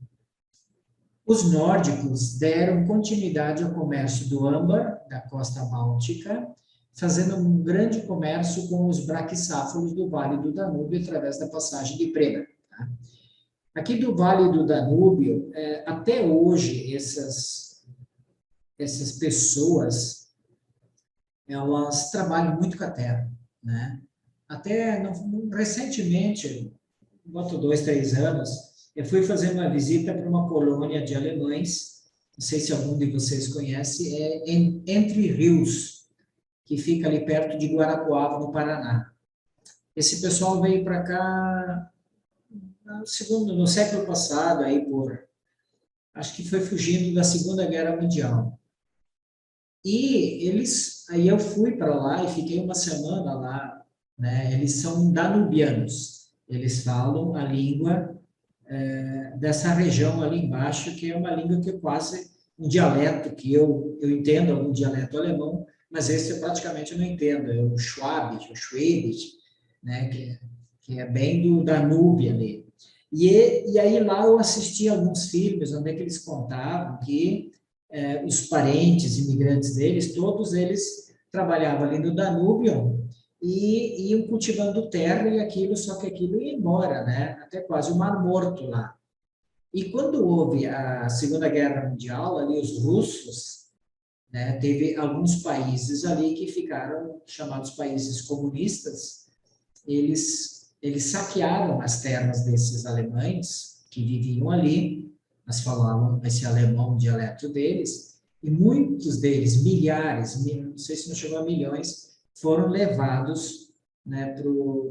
Os nórdicos deram continuidade ao comércio do âmbar, da costa báltica, fazendo um grande comércio com os braquicéfalos do Vale do Danúbio através da passagem de Breda. Tá? Aqui do Vale do Danúbio, até hoje, essas pessoas, elas trabalham muito com a terra, né? Até recentemente, boto 2, 3 anos, eu fui fazer uma visita para uma colônia de alemães, não sei se algum de vocês conhece, Entre Rios, que fica ali perto de Guarapuava, no Paraná. Esse pessoal veio para cá no século passado, acho que foi fugindo da Segunda Guerra Mundial. E aí eu fui para lá e fiquei uma semana lá, né? Eles são danubianos, eles falam a língua dessa região ali embaixo, que é uma língua que é quase um dialeto, que eu entendo algum dialeto alemão, mas esse eu praticamente não entendo, é o Schwäbisch, né, que é bem do Danúbio ali. E aí lá eu assisti alguns filmes onde é que eles contavam que os parentes imigrantes deles, todos eles trabalhavam ali no Danúbio e iam cultivando terra e aquilo, só que aquilo ia embora, né? Até quase o Mar Morto lá. E quando houve a Segunda Guerra Mundial, ali os russos, né, teve alguns países ali que ficaram chamados países comunistas, eles saquearam as terras desses alemães que viviam ali, mas falavam esse alemão, o dialeto deles, e muitos deles, milhares, não sei se não chegou a milhões, foram levados, né,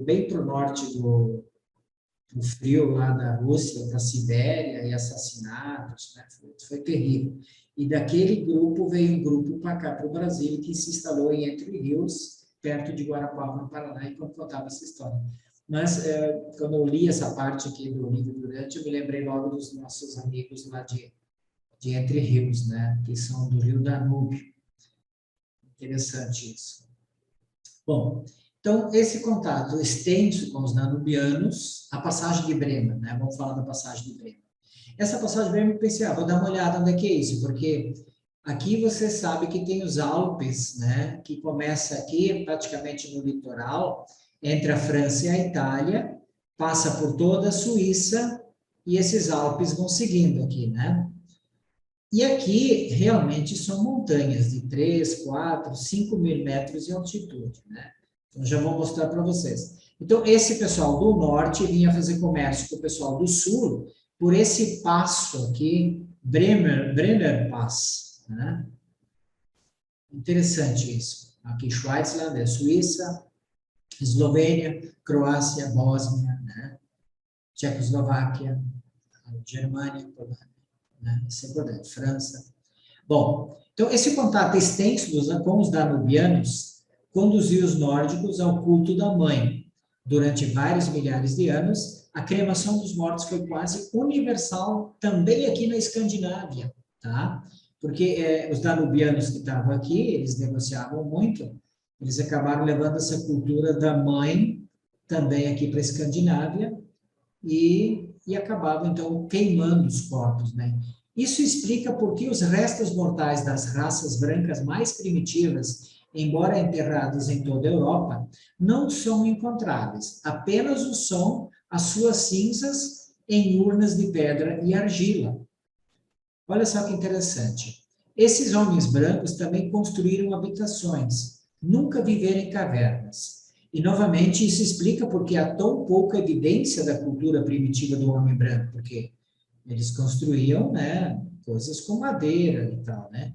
bem para o norte do frio lá da Rússia, para a Sibéria, e assassinados, né? Foi terrível. E daquele grupo veio um grupo para cá, para o Brasil, que se instalou em Entre Rios, perto de Guarapuava, no Paraná, e contava essa história. Mas, quando eu li essa parte aqui do livro Durante, eu me lembrei logo dos nossos amigos lá de Entre Rios, né? Que são do Rio Danúbio. Interessante isso. Bom, então, esse contato extenso com os danubianos, a passagem de Brema, né? Vamos falar da passagem de Brema. Essa passagem de Brema, eu pensei, vou dar uma olhada onde é que é isso, porque aqui você sabe que tem os Alpes, né? Que começa aqui, praticamente no litoral, entre a França e a Itália, passa por toda a Suíça, e esses Alpes vão seguindo aqui, né? E aqui, realmente, são montanhas de 3, 4, 5 mil metros de altitude, né? Então, já vou mostrar para vocês. Então, esse pessoal do norte vinha fazer comércio com o pessoal do sul por esse passo aqui, Brenner Pass, né? Interessante isso. Aqui, Schweizerland, Suíça, Eslovênia, Croácia, Bósnia, né? Tchecoslováquia, Germânia, né? Assim por dentro, França. Bom, então esse contato extenso com os danubianos conduziu os nórdicos ao culto da mãe. Durante vários milhares de anos, a cremação dos mortos foi quase universal também aqui na Escandinávia, tá? Porque os danubianos que estavam aqui, eles negociavam muito, eles acabaram levando essa cultura da mãe também aqui para a Escandinávia e acabavam, então, queimando os corpos, né? Isso explica por que os restos mortais das raças brancas mais primitivas, embora enterrados em toda a Europa, não são encontráveis. Apenas o são as suas cinzas em urnas de pedra e argila. Olha só que interessante. Esses homens brancos também construíram habitações, nunca viveram em cavernas. E, novamente, isso explica porque há tão pouca evidência da cultura primitiva do homem branco, porque eles construíam, né, coisas com madeira e tal, né?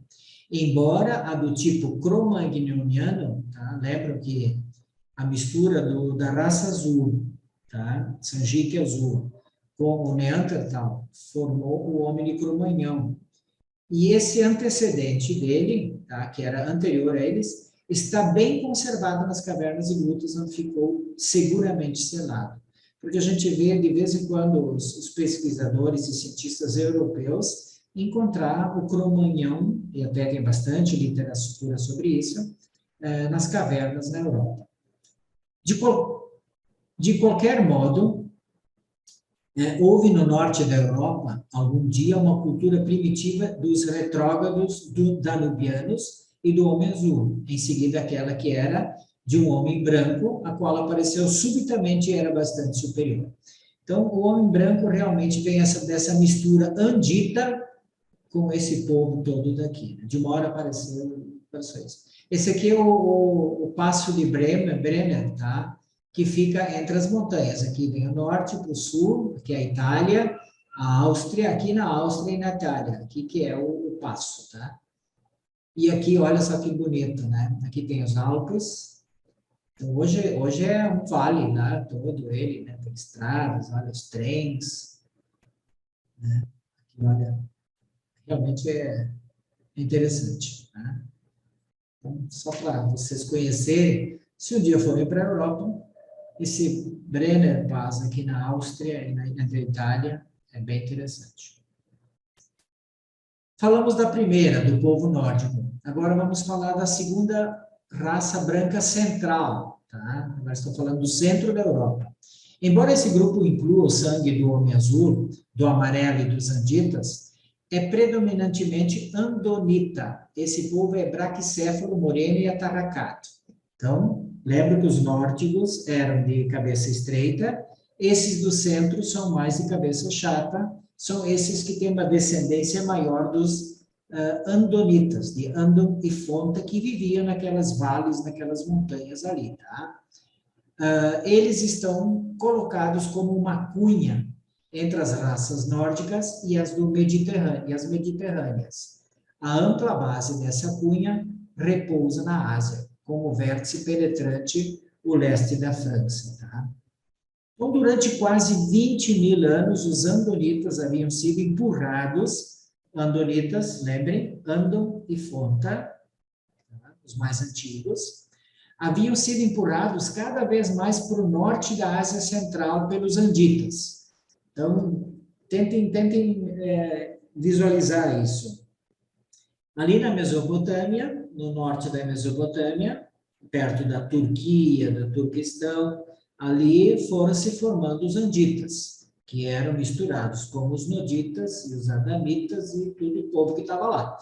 Embora a do tipo cro-magnoniano, tá? Lembram que a mistura da raça azul, tá? Sanjique azul, com o Neandertal, formou o homem de Cro-Magnon. E esse antecedente dele, tá? Que era anterior a eles, está bem conservado nas cavernas e grutas, onde ficou seguramente selado. Porque a gente vê, de vez em quando, os pesquisadores e cientistas europeus encontrar o Cro-Magnon, e até tem bastante literatura sobre isso, nas cavernas na Europa. De qualquer modo, houve no norte da Europa, algum dia, uma cultura primitiva dos retrógrados danubianos e do homem azul, em seguida aquela que era de um homem branco, a qual apareceu subitamente e era bastante superior. Então, o homem branco realmente vem dessa mistura andita com esse povo todo daqui. De uma hora apareceu isso. Esse aqui é o Passo de Brenner, tá? Que fica entre as montanhas. Aqui vem o norte para o sul, que é a Itália, a Áustria, aqui na Áustria e na Itália, aqui que é o Passo, tá? E aqui, olha só que bonito, né? Aqui tem os Alpes. Então, hoje é um vale, né? Todo ele, né? Tem estradas, olha os trens, né? Aqui, olha, realmente é interessante, né? Então, só para vocês conhecerem, se um dia forem para a Europa, esse Brenner Pass aqui na Áustria e na Itália é bem interessante. Falamos da primeira, do povo nórdico. Agora vamos falar da segunda raça branca central, tá? Agora estou falando do centro da Europa. Embora esse grupo inclua o sangue do homem azul, do amarelo e dos anditas, é predominantemente andonita. Esse povo é braquicéfalo, moreno e atarracado. Então, lembra que os nórdicos eram de cabeça estreita, esses do centro são mais de cabeça chata, são esses que têm uma descendência maior dos andonitas, de Andon e Fonta, que viviam naquelas vales, naquelas montanhas ali, tá? Eles estão colocados como uma cunha entre as raças nórdicas e as do Mediterrâneo, e as mediterrâneas. A ampla base dessa cunha repousa na Ásia, como vértice penetrante o leste da França, tá? Então, durante quase 20 mil anos, os andonitas haviam sido empurrados, andonitas, lembrem, Andon e Fonta, tá? Os mais antigos, haviam sido empurrados cada vez mais para o norte da Ásia Central pelos anditas. Então, tentem visualizar isso. Ali na Mesopotâmia, no norte da Mesopotâmia, perto da Turquia, do Turquestão, ali foram se formando os anditas, que eram misturados com os noditas e os adamitas e todo o povo que estava lá.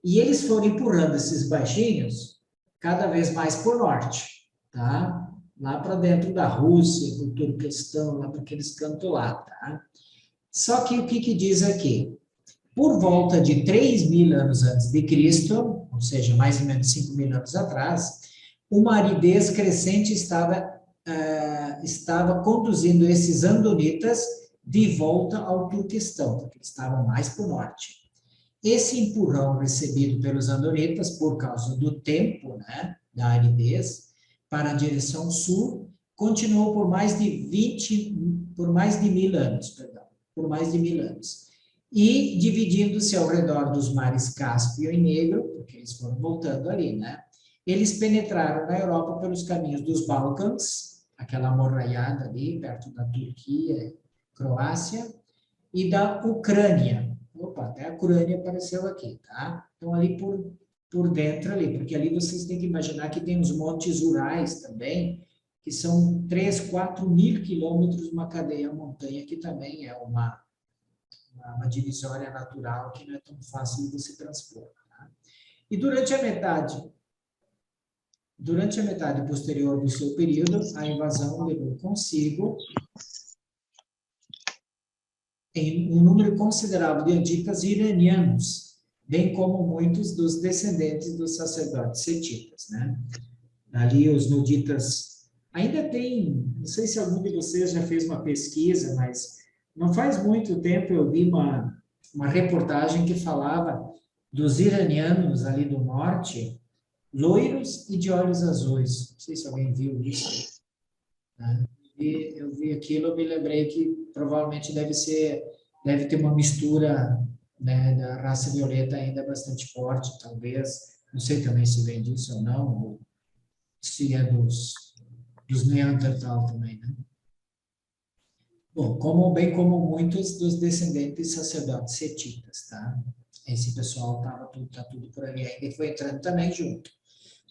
E eles foram empurrando esses baixinhos cada vez mais para o norte, tá? Lá para dentro da Rússia, do Turquestão, lá para aqueles cantos lá, tá? Só que o que diz aqui? Por volta de 3.000 anos antes de Cristo, ou seja, mais ou menos 5.000 anos atrás, uma aridez crescente estava conduzindo esses andonitas de volta ao Turquestão, porque eles estavam mais para o norte. Esse empurrão recebido pelos andonitas, por causa do tempo, né, da aridez, para a direção sul, continuou por mais de 1.000 anos, por mais de 1.000 anos. e dividindo-se ao redor dos mares Cáspio e Negro, porque eles foram voltando ali, né? Eles penetraram na Europa pelos caminhos dos Balcãs, aquela amorraiada ali, perto da Turquia, Croácia, e da Ucrânia. Opa, até a Ucrânia apareceu aqui, tá? Então, ali por dentro ali, porque ali vocês têm que imaginar que tem os montes Urais também, que são 3, 4 mil quilômetros, uma cadeia montanha, que também é uma divisória natural que não é tão fácil de você transpor. Tá? E durante a metade posterior do seu período, a invasão levou consigo um número considerável de haditas iranianos, bem como muitos dos descendentes dos sacerdotes setitas, né? Ali os nuditas ainda tem, não sei se algum de vocês já fez uma pesquisa, mas não faz muito tempo eu vi uma reportagem que falava dos iranianos ali do norte, loiros e de olhos azuis. Não sei se alguém viu isso. Né? E eu vi aquilo, eu me lembrei que provavelmente deve ter uma mistura, né, da raça violeta ainda bastante forte, talvez. Não sei também se vem disso ou não, ou se é dos Neandertal também, né? Bom, bem como muitos dos descendentes sacerdotes setitas, tá? Esse pessoal tá tudo por ali ainda e foi entrando também junto.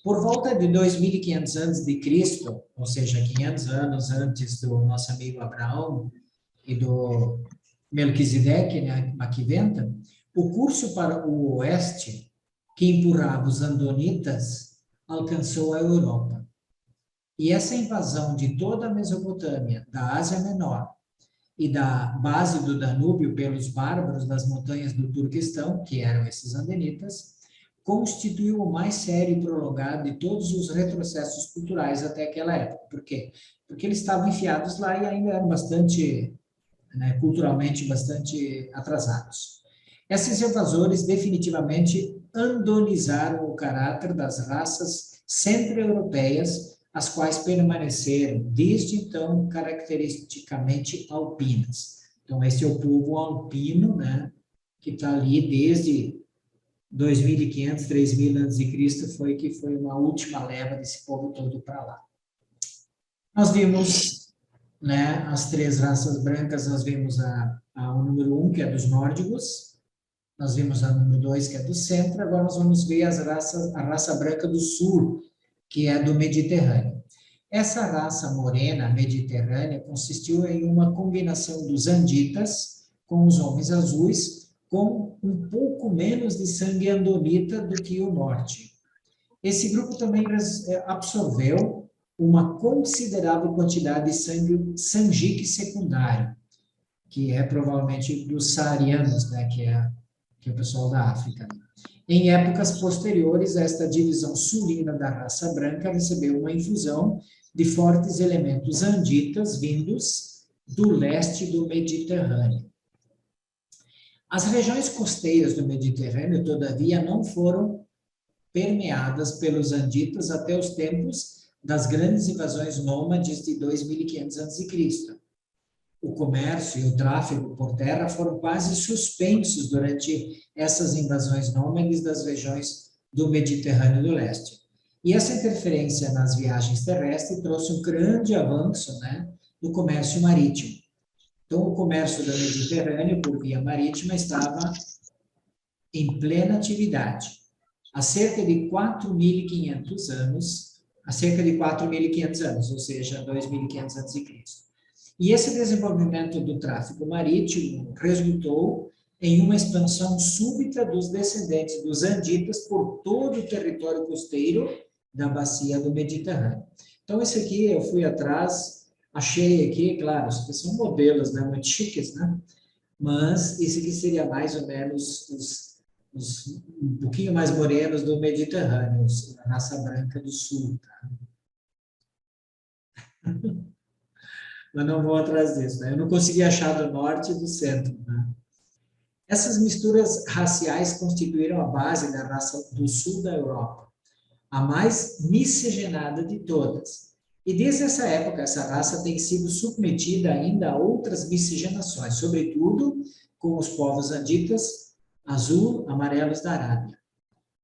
Por volta de 2.500 antes de Cristo, ou seja, 500 anos antes do nosso amigo Abraão e do Melquisedeque, né, Maquiventa, o curso para o oeste, que empurrava os andonitas, alcançou a Europa. E essa invasão de toda a Mesopotâmia, da Ásia Menor e da base do Danúbio pelos bárbaros das montanhas do Turquestão, que eram esses andonitas, constituiu o mais sério e prolongado de todos os retrocessos culturais até aquela época. Por quê? Porque eles estavam enfiados lá e ainda eram bastante, né, culturalmente bastante atrasados. Esses invasores definitivamente andonizaram o caráter das raças centro-europeias, as quais permaneceram, desde então, caracteristicamente alpinas. Então, esse é o povo alpino, né, que está ali desde 2.500, 3.000 a.C., foi uma última leva desse povo todo para lá. Nós vimos, né, as 3 raças brancas, nós vimos o número 1, que é dos nórdicos, nós vimos a número 2, que é do centro, agora nós vamos ver a raça branca do sul, que é do Mediterrâneo. Essa raça morena mediterrânea consistiu em uma combinação dos anditas com os homens azuis, com um pouco menos de sangue andonita do que o norte. Esse grupo também absorveu uma considerável quantidade de sangue sanjique secundário, que é provavelmente dos saarianos, né, que é o pessoal da África. Em épocas posteriores, esta divisão sulina da raça branca recebeu uma infusão de fortes elementos anditas vindos do leste do Mediterrâneo. As regiões costeiras do Mediterrâneo, todavia, não foram permeadas pelos anditas até os tempos das grandes invasões nômades de 2.500 a.C. O comércio e o tráfego por terra foram quase suspensos durante essas invasões nômades das regiões do Mediterrâneo do Leste. E essa interferência nas viagens terrestres trouxe um grande avanço, né, do comércio marítimo. Então, o comércio do Mediterrâneo por via marítima estava em plena atividade. Há cerca de 4.500 anos, ou seja, 2.500 a.C. E esse desenvolvimento do tráfego marítimo resultou em uma expansão súbita dos descendentes dos anditas por todo o território costeiro da bacia do Mediterrâneo. Então, esse aqui eu fui atrás, achei aqui, claro, esses são modelos, né, muito chiques, né? Mas esse aqui seria mais ou menos um pouquinho mais morenos do Mediterrâneo, a raça branca do sul, tá? Mas não vou atrás disso, né? Eu não consegui achar do norte e do centro, né? Essas misturas raciais constituíram a base da raça do sul da Europa, a mais miscigenada de todas. E desde essa época, essa raça tem sido submetida ainda a outras miscigenações, sobretudo com os povos anditas, azul, amarelos da Arábia.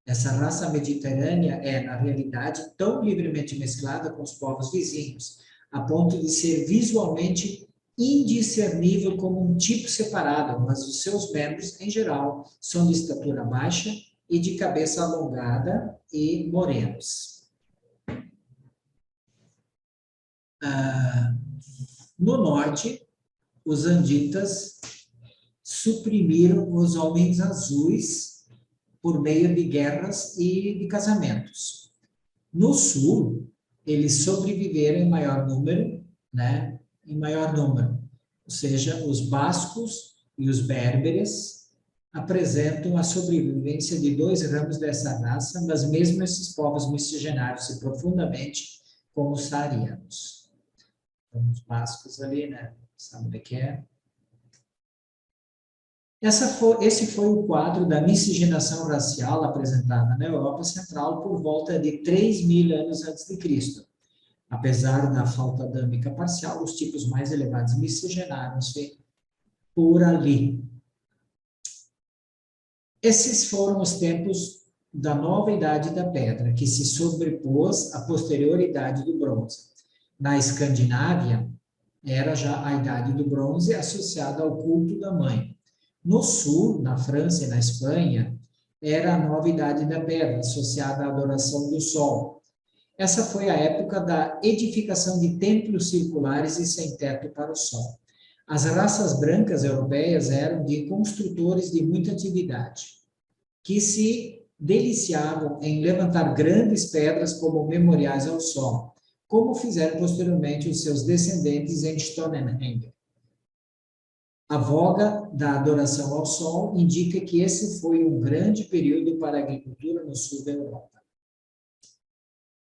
Essa raça mediterrânea é, na realidade, tão livremente mesclada com os povos vizinhos, a ponto de ser visualmente indiscernível como um tipo separado, mas os seus membros, em geral, são de estatura baixa e de cabeça alongada e morenos. No norte, os anditas suprimiram os homens azuis por meio de guerras e de casamentos. No sul, eles sobreviveram em maior número, né? Em maior número. Ou seja, os bascos e os berberes apresentam a sobrevivência de 2 ramos dessa raça, mas mesmo esses povos miscigenaram-se profundamente com os saarianos. Então, os bascos ali, né? Sabe o que é? Esse foi o quadro da miscigenação racial apresentada na Europa Central por volta de 3.000 anos antes de Cristo. Apesar da falta adâmica parcial, os tipos mais elevados miscigenaram-se por ali. Esses foram os tempos da nova idade da pedra, que se sobrepôs à posterior idade do bronze. Na Escandinávia, era já a idade do bronze associada ao culto da mãe. No sul, na França e na Espanha, era a nova idade da pedra, associada à adoração do sol. Essa foi a época da edificação de templos circulares e sem teto para o sol. As raças brancas europeias eram de construtores de muita atividade, que se deliciavam em levantar grandes pedras como memoriais ao sol, como fizeram posteriormente os seus descendentes em Stonehenge. A voga da adoração ao sol indica que esse foi um grande período para a agricultura no sul da Europa.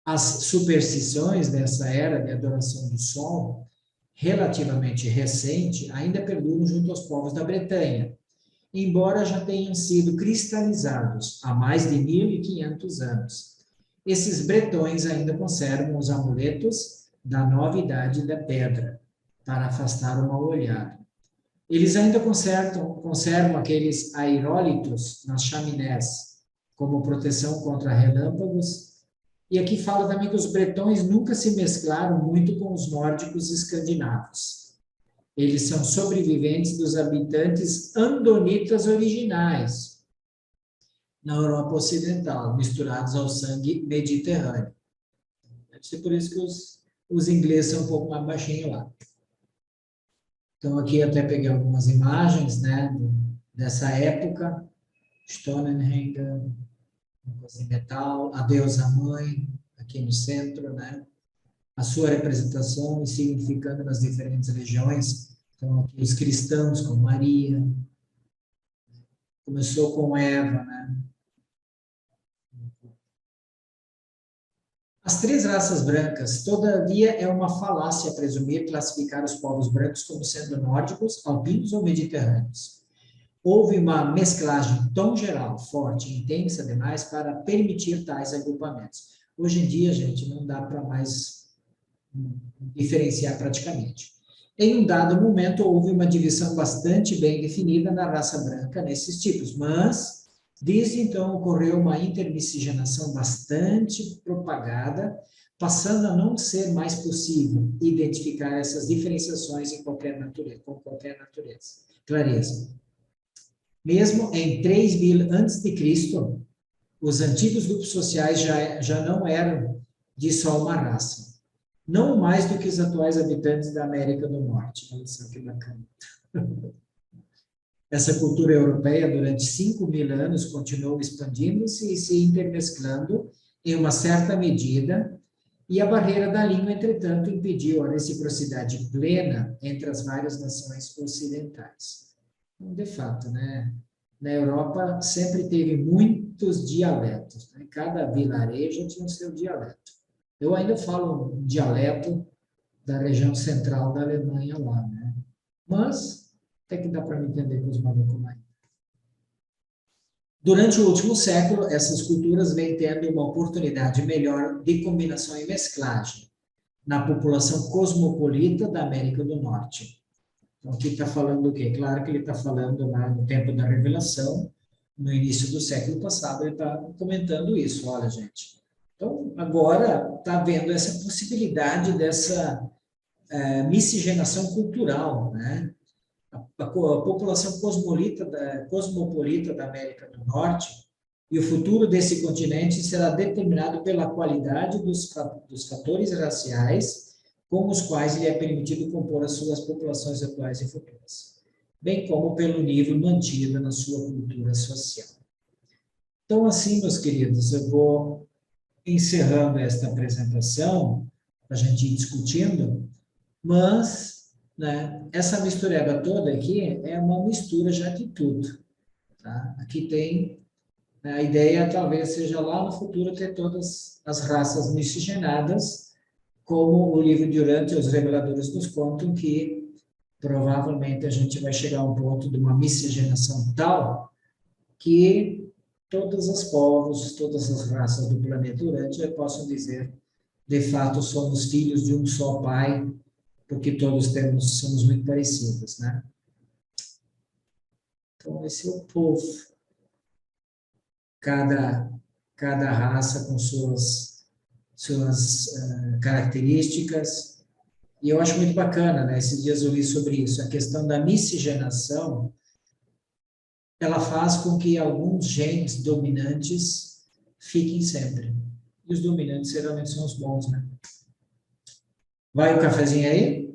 As superstições dessa era de adoração do sol, relativamente recente, ainda perduram junto aos povos da Bretanha, embora já tenham sido cristalizados há mais de 1.500 anos. Esses bretões ainda conservam os amuletos da nova idade da pedra, para afastar o mal-olhado. Eles ainda conservam aqueles aerólitos nas chaminés, como proteção contra relâmpagos. E aqui fala também que os bretões nunca se mesclaram muito com os nórdicos escandinavos. Eles são sobreviventes dos habitantes andonitas originais, na Europa Ocidental, misturados ao sangue mediterrâneo. Deve ser por isso que os ingleses são um pouco mais baixinhos lá. Então, aqui até peguei algumas imagens, né, dessa época. Stonehenge, em metal, a deusa mãe, aqui no centro, né? A sua representação e significando nas diferentes regiões. Então, aqui os cristãos com Maria. Começou com Eva, né? As 3 raças brancas, todavia, é uma falácia presumir classificar os povos brancos como sendo nórdicos, alpinos ou mediterrâneos. Houve uma mesclagem tão geral, forte e intensa demais para permitir tais agrupamentos. Hoje em dia, gente, não dá para mais diferenciar praticamente. Em um dado momento, houve uma divisão bastante bem definida na raça branca nesses tipos, mas desde então ocorreu uma intermiscigenação bastante propagada, passando a não ser mais possível identificar essas diferenciações em qualquer natureza, com qualquer clareza. Mesmo em 3.000 a.C., os antigos grupos sociais já não eram de só uma raça. Não mais do que os atuais habitantes da América do Norte. Olha só que bacana. Essa cultura europeia, durante 5.000 anos, continuou expandindo-se e se intermesclando em uma certa medida, e a barreira da língua, entretanto, impediu a reciprocidade plena entre as várias nações ocidentais. De fato, né? Na Europa sempre teve muitos dialetos, né? Cada vilarejo tinha o seu dialeto. Eu ainda falo um dialeto da região central da Alemanha lá, né? Mas até que dá para me entender com os malucos lá. Durante o último século, essas culturas vêm tendo uma oportunidade melhor de combinação e mesclagem na população cosmopolita da América do Norte. Então, aqui está falando o quê? Claro que ele está falando lá no tempo da revelação, no início do século passado, ele está comentando isso. Olha, gente, então agora está havendo essa possibilidade dessa miscigenação cultural, né? A população cosmopolita da América do Norte e o futuro desse continente será determinado pela qualidade dos fatores raciais com os quais lhe é permitido compor as suas populações atuais e futuras, bem como pelo nível mantido na sua cultura social. Então, assim, meus queridos, eu vou encerrando esta apresentação, para a gente ir discutindo, mas, né, essa mistureba toda aqui é uma mistura já de tudo. Tá? Aqui tem, a ideia talvez seja lá no futuro ter todas as raças miscigenadas, como o livro de Urântia e os Reveladores nos contam, que provavelmente a gente vai chegar a um ponto de uma miscigenação tal que todos os povos, todas as raças do planeta Urântia possam dizer, de fato, somos filhos de um só pai, porque todos somos muito parecidos, né? Então, esse é o povo. Cada raça com suas características. E eu acho muito bacana, né? Esses dias eu li sobre isso, a questão da miscigenação, ela faz com que alguns genes dominantes fiquem sempre. E os dominantes geralmente são os bons, né? Vai o cafezinho aí?